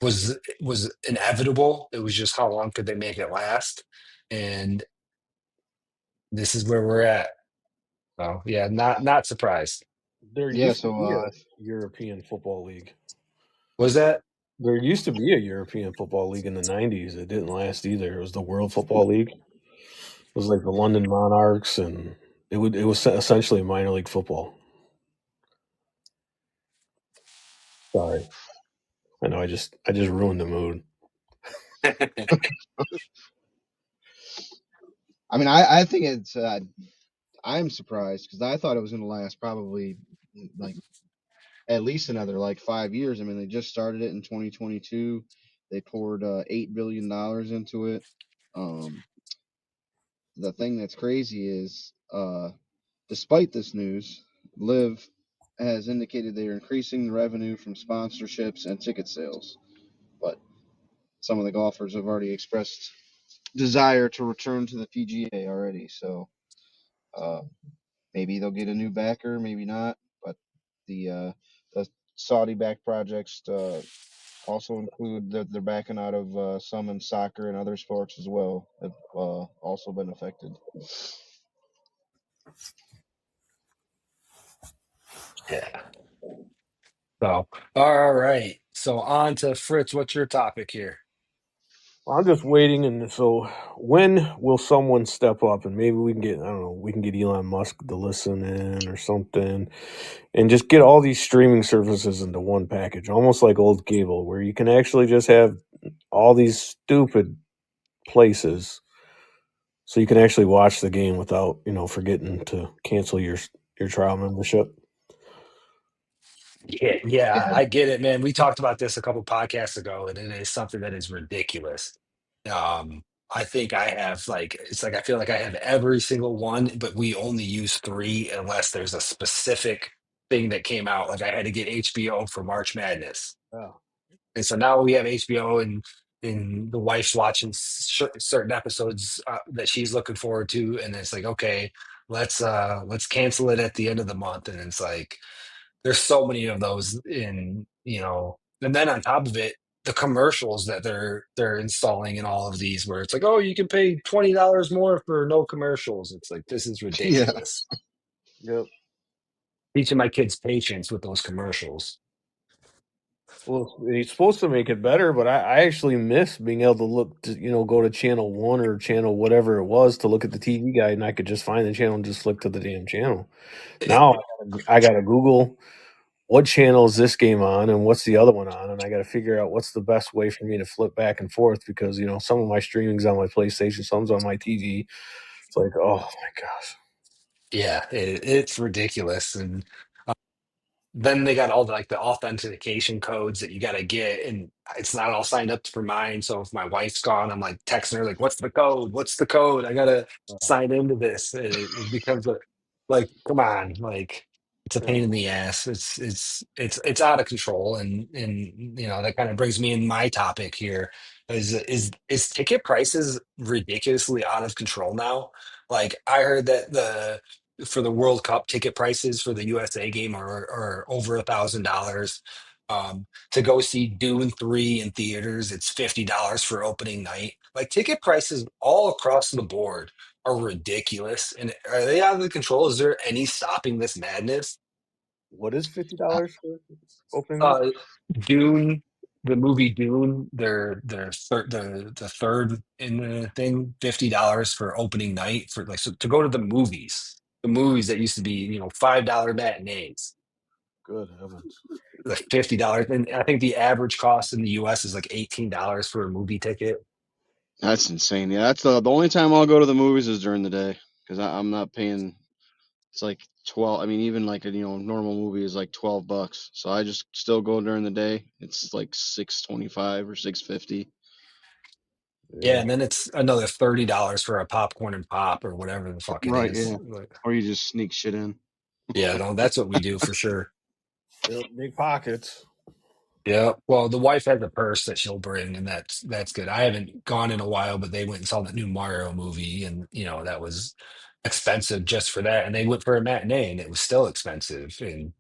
was inevitable. It was just how long could they make it last? And this is where we're at. So yeah, not surprised.
There
Yeah,
used to
so
be a European football league.
Was that?
There used to be a European football league in the 90s. It didn't last either. It was the World Football League. It was like the London Monarchs, and it was essentially minor league football. Sorry, I know I just ruined the mood.
I mean, I think it's I'm surprised because I thought it was going to last probably like at least another like 5 years. I mean, they just started it in 2022. They poured $8 billion into it. Um, the thing that's crazy is, despite this news, Live has indicated they are increasing the revenue from sponsorships and ticket sales. But some of the golfers have already expressed desire to return to the PGA already. So uh, maybe they'll get a new backer, maybe not. But the Saudi-backed projects also include that they're backing out of some in soccer and other sports as well. Have also been affected.
Yeah. So all right. So on to Fritz. What's your topic here?
Well, I'm just waiting, and so when will someone step up and maybe we can get, I don't know, we can get Elon Musk to listen in or something, and just get all these streaming services into one package, almost like old cable, where you can actually just have all these stupid places, so you can actually watch the game without forgetting to cancel your trial membership.
Yeah,
Yeah,
I get it, man. We talked about this a couple podcasts ago, and it is something that is ridiculous. I think I have like it's like I feel like I have every single one, but we only use three unless there's a specific thing that came out. Like I had to get HBO for March Madness,
Yeah.
and so now we have HBO, and the wife's watching certain episodes that she's looking forward to, and it's like, okay, let's cancel it at the end of the month, and it's like there's so many of those and then on top of it, the commercials that they're installing in all of these, where it's like, oh, you can pay $20 more for no commercials. It's like this is
Yeah.
ridiculous.
Yep.
Teaching my kids patience with those commercials.
Well, he's supposed to make it better, but I actually miss being able to look to, go to channel one or channel whatever it was to look at the TV guide, and I could just find the channel and just flick to the damn channel. Now I gotta Google what channel is this game on and what's the other one on, and I gotta figure out what's the best way for me to flip back and forth because some of my streaming's on my PlayStation, some's on my TV. It's like, oh my gosh.
Yeah, it's ridiculous. And then they got all the authentication codes that you got to get, and it's not all signed up for mine. So if my wife's gone, I'm like texting her like, "What's the code? What's the code? I gotta sign into this." And it becomes like, come on, like it's a pain
Yeah.
in the ass. It's out of control, and that kind of brings me in my topic here. Is ticket prices ridiculously out of control now? Like I heard that the for the World Cup ticket prices for the USA game are over $1,000. To go see Dune 3 in theaters, it's $50 for opening night. Like ticket prices all across the board are ridiculous. And are they out of control? Is there any stopping this madness?
What is $50 for opening night?
Uh, Dune, the movie Dune, the third in the thing, $50 for opening night for like so to go to the movies. The movies that used to be, $5 matinees,
Good heavens.
like $50. And I think the average cost in the US is like $18 for a movie ticket.
That's insane. Yeah, that's the only time I'll go to the movies is during the day because I'm not paying. It's like 12. I mean, even like a normal movie is like $12. So I just still go during the day. It's like 6.25 or 6.50.
Yeah,
Yeah.
and then it's another $30 for a popcorn and pop or whatever the fuck it
Right.
is.
Yeah.
Like,
Or you just sneak shit in.
yeah, no, that's what we do for sure.
Yep, big pockets.
Yeah. Well, the wife has a purse that she'll bring, and that's good. I haven't gone in a while, but they went and saw the new Mario movie, and that was expensive just for that. And they went for a matinee, and it was still expensive. And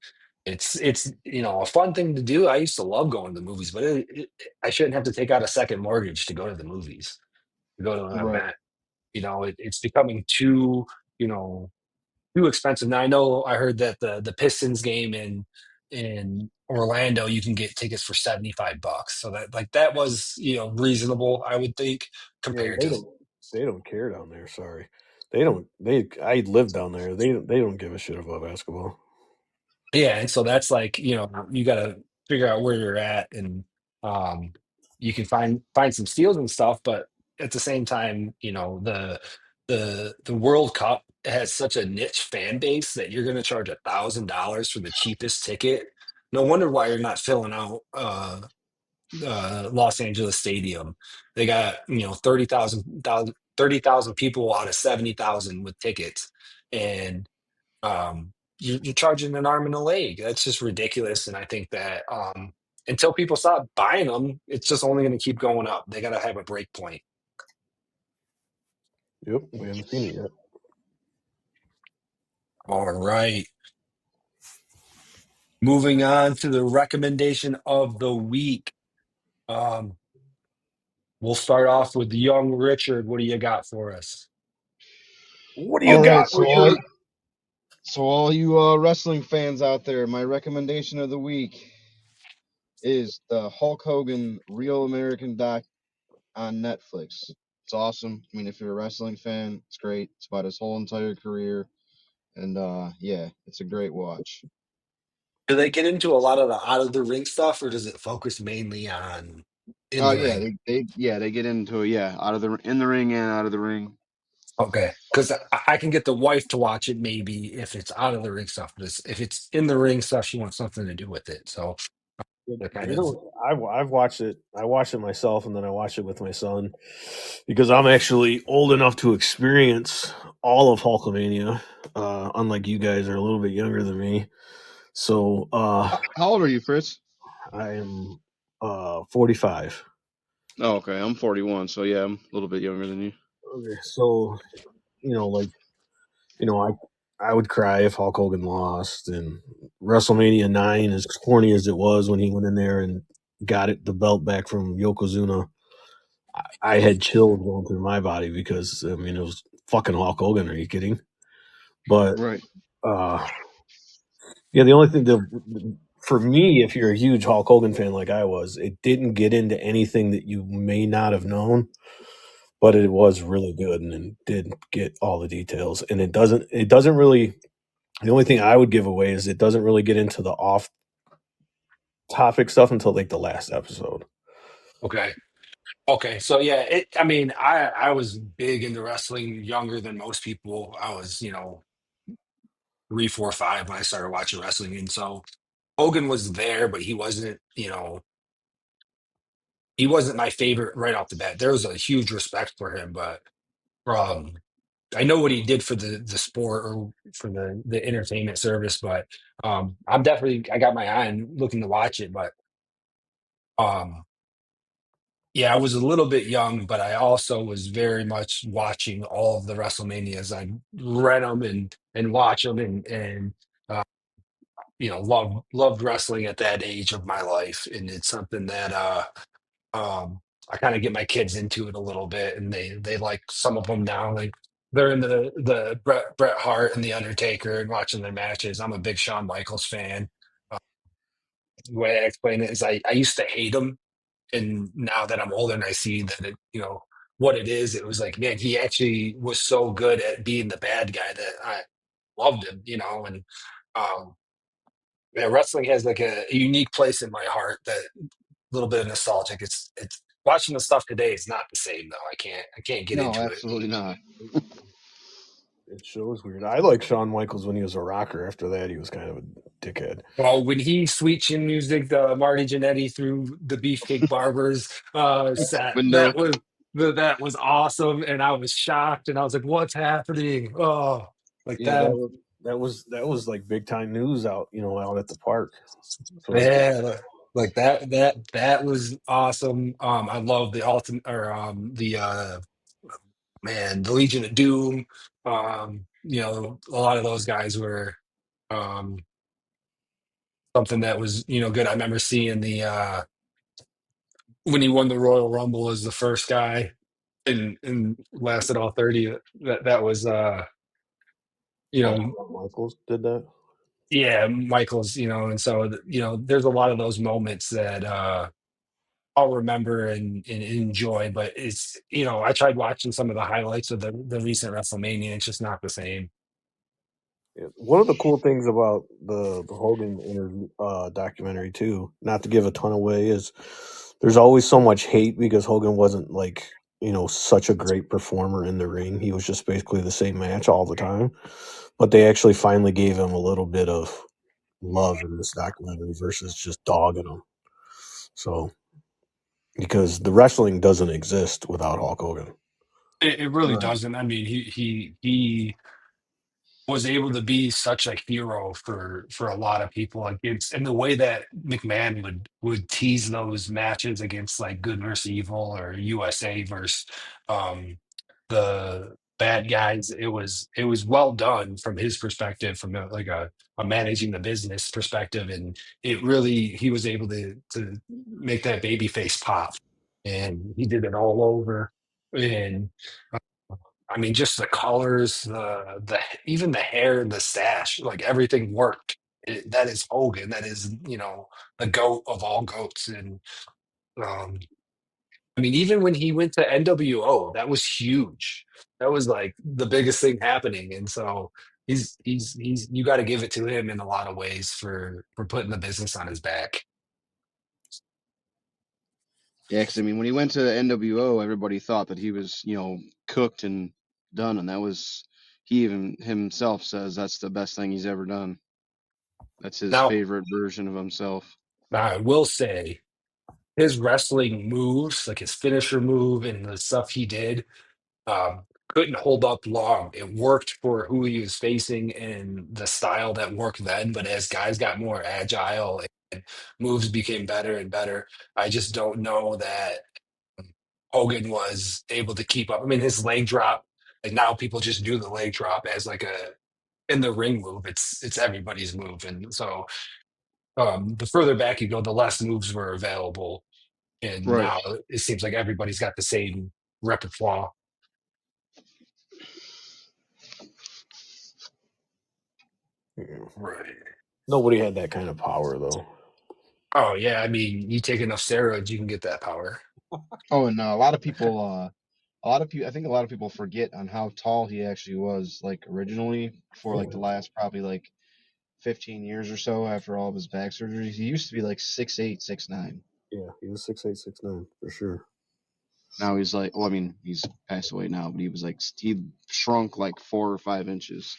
it's a fun thing to do. I used to love going to the movies, but I shouldn't have to take out a second mortgage to go to the movies, to go to an
Right.
event. It's becoming you know too expensive. Now I know I heard that the Pistons game in Orlando you can get tickets for $75. So that was, reasonable, I would think,
Yeah,
compared
they
to.
don't care down there. Sorry, they don't. I live down there. They don't give a shit about basketball.
Yeah, and so that's like, you gotta figure out where you're at, and um you can find some steals and stuff, but at the same time, the World Cup has such a niche fan base that you're gonna charge $1,000 for the cheapest ticket. No wonder why you're not filling out Los Angeles Stadium. They got, 30,000 people out of 70,000 with tickets. And you're charging an arm and a leg. That's just ridiculous. And I think that until people stop buying them, it's just only going to keep going up. They got to have a break point.
Yep, we haven't seen it yet.
All right. Moving on to the recommendation of the week. Um, we'll start off with young Richard. What do you got for us?
What do you
All
got,
right.
Richard?
So all you wrestling fans out there, my recommendation of the week is the Hulk Hogan Real American Doc on Netflix. It's awesome. I mean, if you're a wrestling fan, it's great. It's about his whole entire career, and yeah, it's a great watch.
Do they get into a lot of the out of the ring stuff, or does it focus mainly on in the
Yeah,
ring?
they get into it. Yeah, out of the in the ring and out of the ring.
Okay, because I can get the wife to watch it maybe if it's out of the ring stuff, but if it's in the ring stuff, she wants something to do with it. So they're kind
They
of.
don't. I've watched it. I watched it myself, and then I watched it with my son because I'm actually old enough to experience all of Hulkamania. Unlike you guys, are a little bit younger than me. So
How old are you, Fritz?
I am 45.
Oh, okay. I'm 41, so yeah, I'm a little bit younger than you.
Okay, so like I would cry if Hulk Hogan lost, and WrestleMania 9, as corny as it was when he went in there and got the belt back from Yokozuna, I had chills going through my body because I mean it was fucking Hulk Hogan. Are you kidding? But
Right.
uh, yeah, the only thing that for me, if you're a huge Hulk Hogan fan like I was, it didn't get into anything that you may not have known, but it was really good and it did get all the details. And it doesn't really. The only thing I would give away is it doesn't really get into the off topic stuff until like the last episode.
Okay. Okay. So yeah, I mean, I was big into wrestling younger than most people. I was, 3, 4, 5 when I started watching wrestling. And so Hogan was there, but he wasn't my favorite right off the bat. There was a huge respect for him, but um I know what he did for the sport or for the entertainment service, but I got my eye and looking to watch it, but um yeah, I was a little bit young, but I also was very much watching all of the WrestleManias. I rent them and watch them and uh, loved wrestling at that age of my life, and it's something that I kind of get my kids into it a little bit, and they like some of them now. Like they're in the Bret Hart and the Undertaker and watching their matches. I'm a big Shawn Michaels fan. Uh, the way I explain it is I used to hate him, and now that I'm older and I see that what it is, it was like, man, he actually was so good at being the bad guy that I loved him, and um yeah, wrestling has like a unique place in my heart, that little bit of nostalgic. It's watching the stuff today is not the same though. I can't get
No,
into it.
absolutely not.
It shows weird. I like Shawn Michaels when he was a rocker. After that, he was kind of a dickhead.
Well, when he sweet chin music, the Marty Jannetty through the Beefcake Barbers set,
Window.
that was awesome, and I was shocked, and I was like, "What's happening?" Oh, like
Yeah,
that.
that was like big time news out, out at the park. So
Yeah, like that was awesome. I love the ultimate or the man, the Legion of Doom. A lot of those guys were um something that was, good. I remember seeing the when he won the Royal Rumble as the first guy and lasted all 30. That was you
oh,
know,
Shawn Michaels did that.
yeah, Michael's, and so there's a lot of those moments that I'll remember and enjoy, but I tried watching some of the highlights of the recent WrestleMania. It's just not the same.
Yeah. One of the cool things about the Hogan interview documentary too, not to give a ton away, is there's always so much hate because Hogan wasn't like such a great performer in the ring. He was just basically the same match all the time. But they actually finally gave him a little bit of love in this documentary versus just dogging him. So because the wrestling doesn't exist without Hulk Hogan.
It really
Right.
doesn't. I mean, he was able to be such a hero for a lot of people. Like it's and the way that McMahon would tease those matches against like Good versus Evil or USA versus um the bad guys. It was well done from his perspective, from a managing the business perspective, and he was able to make that baby face pop, and he did it all over. And I mean, just the colors, the even the hair and the stash, like everything worked. That is Hogan. That is, the goat of all goats. And um, I mean, even when he went to NWO, that was huge. That was like the biggest thing happening. And so he's you got to give it to him in a lot of ways for putting the business on his back.
Yeah, because I mean, when he went to the NWO, everybody thought that he was, cooked and done, and that was he even himself says that's the best thing he's ever done. That's his
Now,
favorite version of himself.
I will say his wrestling moves, like his finisher move and the stuff he did, couldn't hold up long. It worked for who he was facing and the style that worked then, but as guys got more agile and moves became better and better, I just don't know that Hogan was able to keep up. I mean, his leg drop, like now people just do the leg drop as like a in the ring move. It's everybody's move, and so the further back you go, the less moves were available, and
Right.
now it seems like everybody's got the same repertoire.
Yeah.
Right.
Nobody had that kind of power though.
Oh yeah, I mean, you take enough steroids, you can get that power.
Oh, and I think a lot of people forget on how tall he actually was, like originally, for like the last probably like 15 years or so after all of his back surgeries. He used to be like 6'8", 6'9".
Yeah, he was 6'8", 6'9", for sure.
Now he's like, well, I mean, he's passed away now, but he shrunk like 4 or 5 inches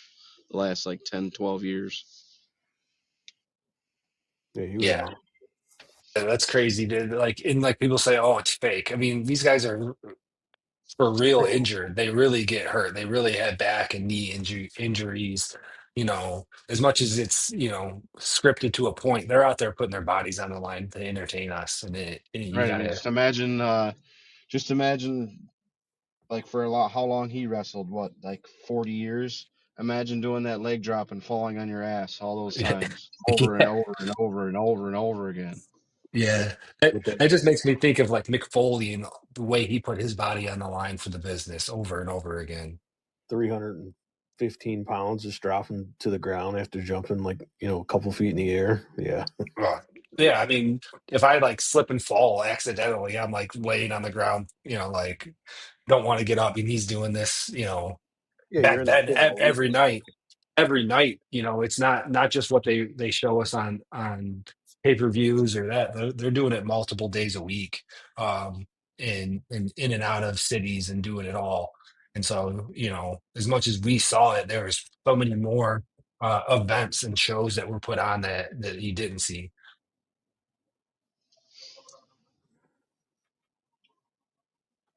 the last like 10, 12 years.
Yeah, he was
Yeah,
long.
that's crazy, dude. Like, and like people say, oh, it's fake. I mean, these guys are for real injured. They really get hurt. They really had back and knee injuries. As much as it's scripted to a point, they're out there putting their bodies on the line to entertain us, and you
Right. I mean,
gotta.
just imagine like for a lot, how long he wrestled, what, like 40 years? Imagine doing that leg drop and falling on your ass all those times, over and
Yeah,
over and over and over and over again.
With,
yeah. That,
with that
that just makes me think of like Mick Foley and the way he put his body on the line for the business over and over again.
315 pounds just dropping to the ground after jumping like, a couple feet in the air. Yeah.
Well, yeah, I mean, if I like slip and fall accidentally, I'm like laying on the ground, like don't want to get up. And he's doing this,
Yeah, you're
back
in the
then
pit all week.
every night. It's not just what they show us on pay-per-views or that. They're doing it multiple days a week, and in and out of cities and doing it all. And so, as much as we saw it, there was so many more events and shows that were put on that you didn't see.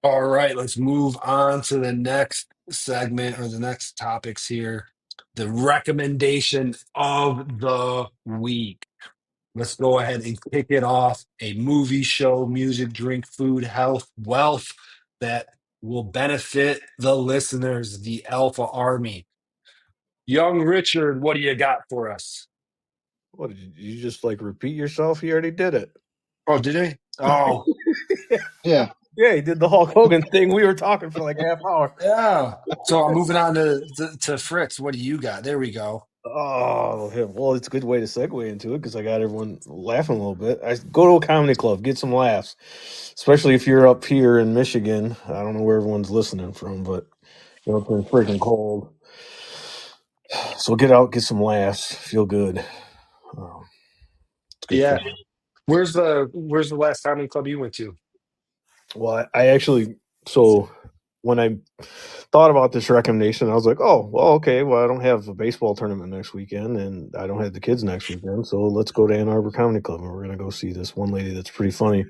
All right, let's move on to the next segment or the next topics here. The recommendation of the week. Let's go ahead and kick it off. A movie, show, music, drink, food, health, wealth that will benefit the listeners, the Alpha Army. Young Richard, what do you got for us?
What did you just like repeat yourself? You already did it.
Oh, did I? Oh,
Yeah.
Yeah, he did the Hulk Hogan thing. We were talking for like a half hour.
yeah. So I'm moving on to Fritz. What do you got? There we go.
Oh, yeah, well, it's a good way to segue into it because I got everyone laughing a little bit. I go to a comedy club, get some laughs, especially if you're up here in Michigan. I don't know where everyone's listening from, but it's been freaking cold. So get out, get some laughs, feel good. Um, it's good
Yeah.
fun.
Where's the last comedy club you went to?
Well, I actually, so when I thought about this recommendation, I was like, oh, well, okay, well, I don't have a baseball tournament next weekend and I don't have the kids next weekend. So let's go to Ann Arbor Comedy Club and we're going to go see this one lady that's pretty funny.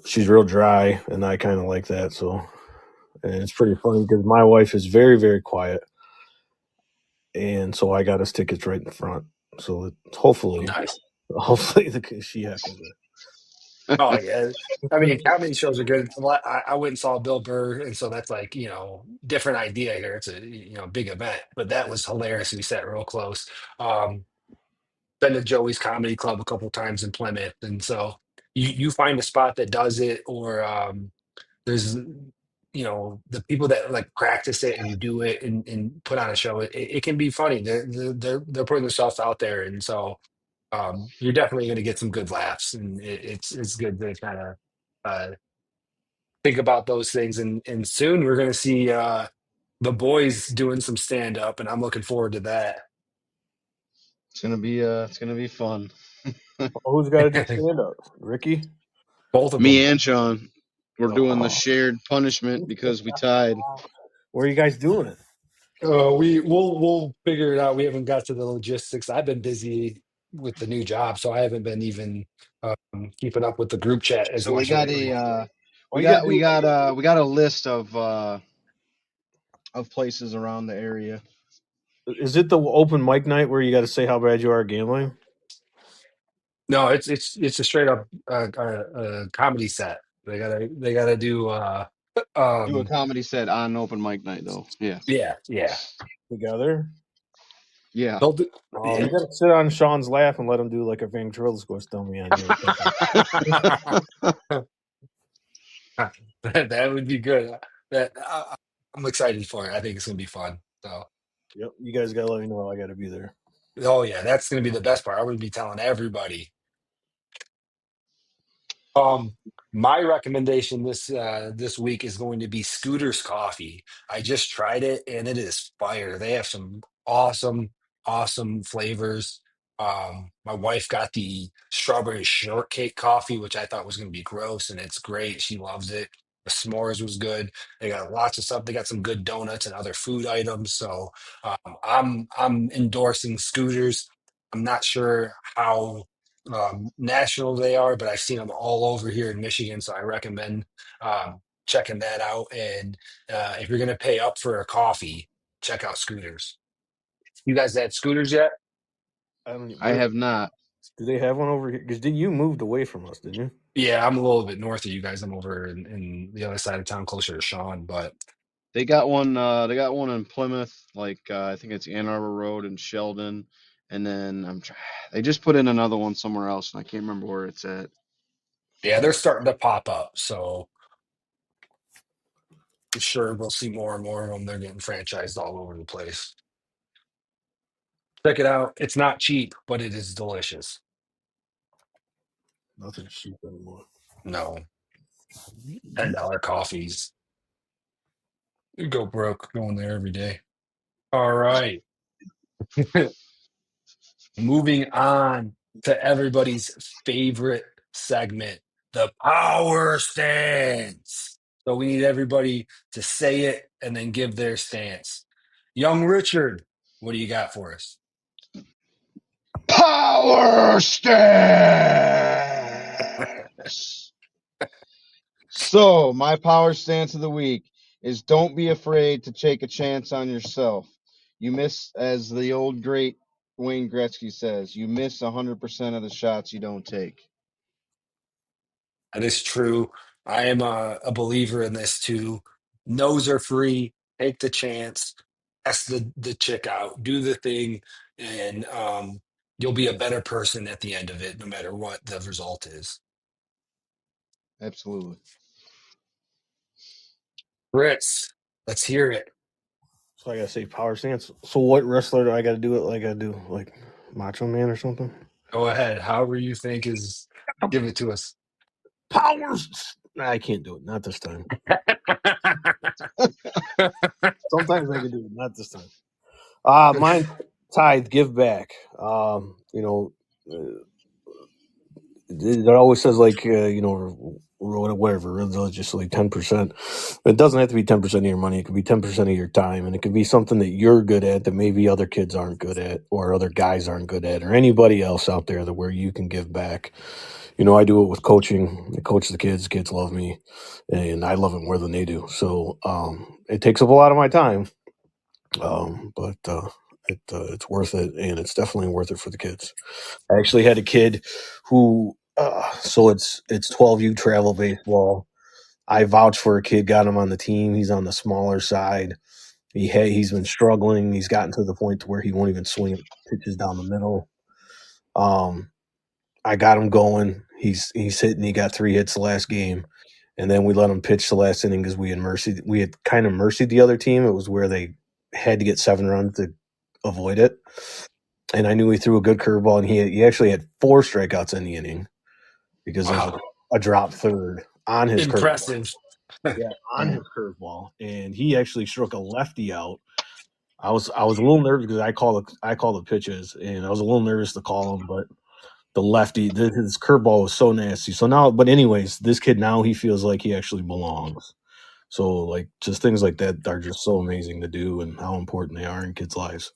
She's real dry and I kind of like that. So, and it's pretty funny because my wife is very, very quiet. And so I got us tickets right in the front. So hopefully,
Nice.
hopefully she happens.
Oh yeah, I mean, comedy shows are good. Well, I went and saw Bill Burr, and so that's like different idea here. It's a big event, but that was hilarious. We sat real close. Um, Been to Joey's Comedy Club a couple times in Plymouth, and so you find a spot that does it, or there's the people that like practice it and do it and put on a show. It can be funny. They're putting themselves out there, and so you're definitely going to get some good laughs, and it's good to kind of uh, think about those things. And soon we're going to see the boys doing some stand up, and I'm looking forward to that.
It's gonna be fun.
Who's got to do stand up? Ricky?
Both of them.
Me and Sean, we're doing the
Oh,
shared punishment because we tied.
where are you guys doing it?
We'll figure it out. We haven't got to the logistics. I've been busy with the new job, so I haven't been even keeping up with the group chat as
So we
much
got
lately.
a
All you got to
we got a list of places around the area.
is it the open mic night where you got to say how bad you are at gambling?
No, it's a straight up comedy set. They gotta do
Do a
um
comedy set on open mic night though. Yeah.
yeah, yeah.
Together?
Yeah.
They'll do,
You
yeah.
got to sit on Sean's lap and let him do like a ventriloquist dummy on you or something.
That would be good. That I'm excited for it. I think it's gonna be fun. So,
Yep, you guys got to let me know. I got to be there.
oh yeah, that's gonna be the best part. I would be telling everybody. Um, my recommendation this week is going to be Scooter's Coffee. I just tried it and it is fire. They have some awesome flavors. My wife got the strawberry shortcake coffee, which I thought was going to be gross, and it's great. She loves it. The s'mores was good. They got lots of stuff. They got some good donuts and other food items. So I'm endorsing Scooters. I'm not sure how national they are, but I've seen them all over here in Michigan, so I recommend checking that out. And if you're gonna pay up for a coffee, check out Scooters. You guys had Scooters yet?
I don't.
I have not.
Do they have one over here? Because you moved away from us, didn't you?
Yeah, I'm a little bit north of you guys. I'm over in the other side of town, closer to Sean. But
They got one. They got one in Plymouth, like I think it's Ann Arbor Road in Sheldon, and then they just put in another one somewhere else, and I can't remember where it's at.
yeah, they're starting to pop up. So I'm sure we'll see more and more of them. They're getting franchised all over the place. Check it out. It's not cheap, but it is delicious.
Nothing's cheap anymore.
No, $10 coffees. You go broke going there every day. All right. Moving on to everybody's favorite segment, the power stance. So we need everybody to say it and then give their stance. Young Richard, what do you got for us?
Power stance. So my power stance of the week is don't be afraid to take a chance on yourself. You miss, as the old great Wayne Gretzky says, you miss 100% of the shots you don't take.
That is true. I am a believer in this too. No's are free. Take the chance. Ask the chick out. Do the thing, and you'll be a better person at the end of it, no matter what the result is.
Absolutely.
Fritz, let's hear it.
So I gotta say power stance. So what wrestler do I gotta do it like I do? Like Macho Man or something?
Go ahead. However you think is, give it to us.
Powers. Nah, I can't do it. Not this time. Sometimes I can do it. Not this time. Mine tithe, give back. Uh, it always says like whatever religiously 10%. It doesn't have to be 10% of your money. It could be 10% of your time, and it could be something that you're good at that maybe other kids aren't good at, or other guys aren't good at, or anybody else out there that where you can give back. I do it with coaching. I coach the kids. Kids love me, and I love it more than they do. So it takes up a lot of my time, but it's worth it, and it's definitely worth it for the kids. I actually had a kid who, so it's 12U travel baseball. I vouch for a kid, got him on the team. He's on the smaller side. He's been struggling. He's gotten to the point to where he won't even swing pitches down the middle. Um, I got him going. He's hitting. He got 3 hits the last game, and then we let him pitch the last inning because we had kind of mercied the other team. It was where they had to get 7 runs to avoid it. And I knew he threw a good curveball, and he actually had 4 strikeouts in the inning because there's
Wow.
a drop third on his curveball.
Impressive.
Yeah, on
Yeah.
his curveball, and he actually struck a lefty out. I was a little nervous because I call the pitches, and I was a little nervous to call him, but the lefty, his curveball was so nasty. So now, but anyways, this kid now he feels like he actually belongs. So like just things like that are just so amazing to do, and how important they are in kids' lives.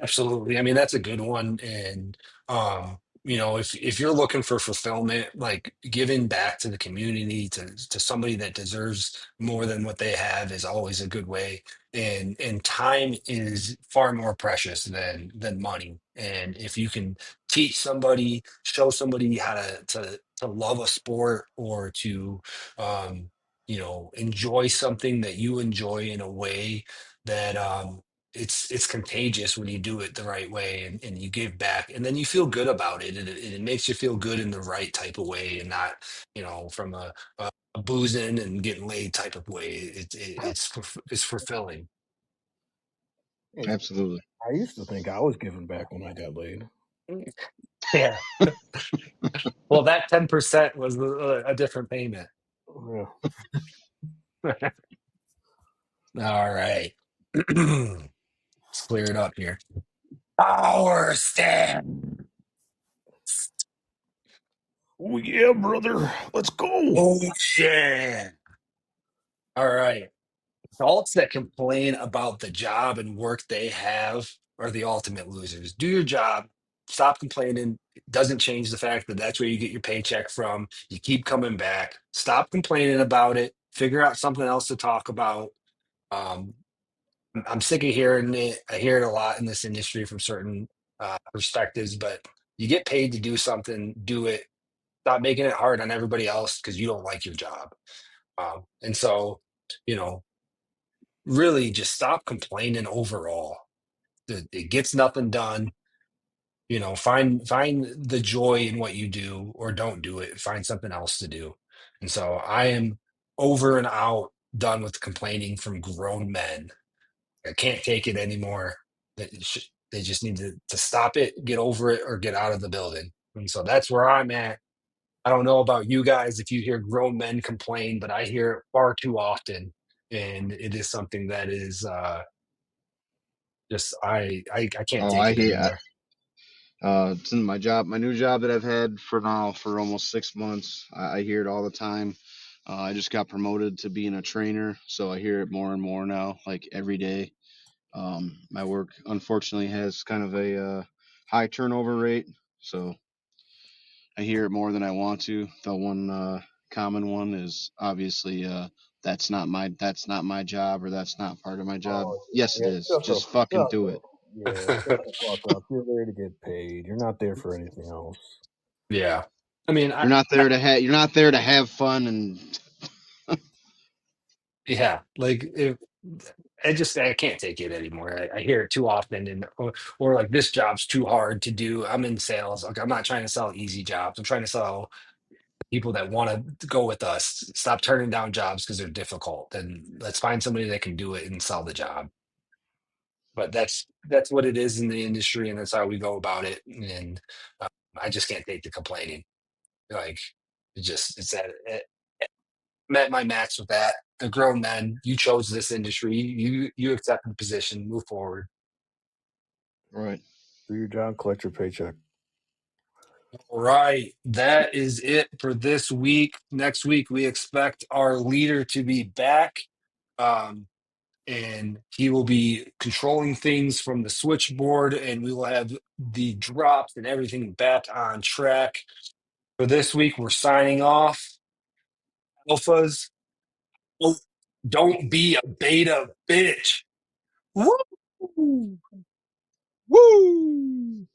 Absolutely. I mean, that's a good one. And if you're looking for fulfillment, like giving back to the community, to somebody that deserves more than what they have is always a good way. And time is far more precious than money. And if you can teach somebody, show somebody how to love a sport, or to enjoy something that you enjoy in a way that it's contagious when you do it the right way and you give back and then you feel good about it and it makes you feel good in the right type of way and not from a boozing and getting laid type of way. It's fulfilling.
Hey,
Absolutely.
I used to think I was giving back when I got laid.
Yeah. Well, that 10% was a different payment.
Yeah.
All right. Let's clear it up here. Power stand.
Oh yeah, brother. Let's go.
Oh shit. All right. Adults that complain about the job and work they have are the ultimate losers. Do your job. Stop complaining. It doesn't change the fact that that's where you get your paycheck from. You keep coming back. Stop complaining about it. Figure out something else to talk about. Um, I'm sick of hearing it. I hear it a lot in this industry from certain perspectives, but you get paid to do something, do it. Stop making it hard on everybody else because you don't like your job. And so, you know, really just stop complaining overall. It gets nothing done. Find the joy in what you do or don't do it. Find something else to do. And so I am over and out, done with complaining from grown men. I can't take it anymore. They just need to stop it, get over it, or get out of the building. And so that's where I'm at. I don't know about you guys if you hear grown men complain, but I hear it far too often. And it is something that is just I can't
Oh,
take
I
it
hate.
anymore.
It's in my new job that I've had for almost 6 months. I hear it all the time. I just got promoted to being a trainer, so I hear it more and more now, like every day. My work unfortunately has kind of a high turnover rate, so I hear it more than I want to. The one common one is obviously that's not my job or that's not part of my job.
Oh
Yes, it
yeah,
is. Just fucking do it.
shut the fuck up. You're there to get paid. You're not there for anything else.
Yeah. I mean,
You're not there to have fun and
yeah, like if I can't take it anymore. I hear it too often, or like this job's too hard to do. I'm in sales. Like I'm not trying to sell easy jobs. I'm trying to sell people that want to go with us. Stop turning down jobs because they're difficult, and let's find somebody that can do it and sell the job. But that's what it is in the industry, and that's how we go about it. And uh, I just can't take the complaining. Like it's at met my max with that. The grown men, you chose this industry. You accepted the position. Move forward.
right.
Do your job, collect your paycheck.
All right, that is it for this week. Next week we expect our leader to be back. Um, and he will be controlling things from the switchboard, and we will have the drops and everything back on track. For this week, we're signing off. Alphas, oh, don't be a beta bitch. Woo!
Woo!
Woo!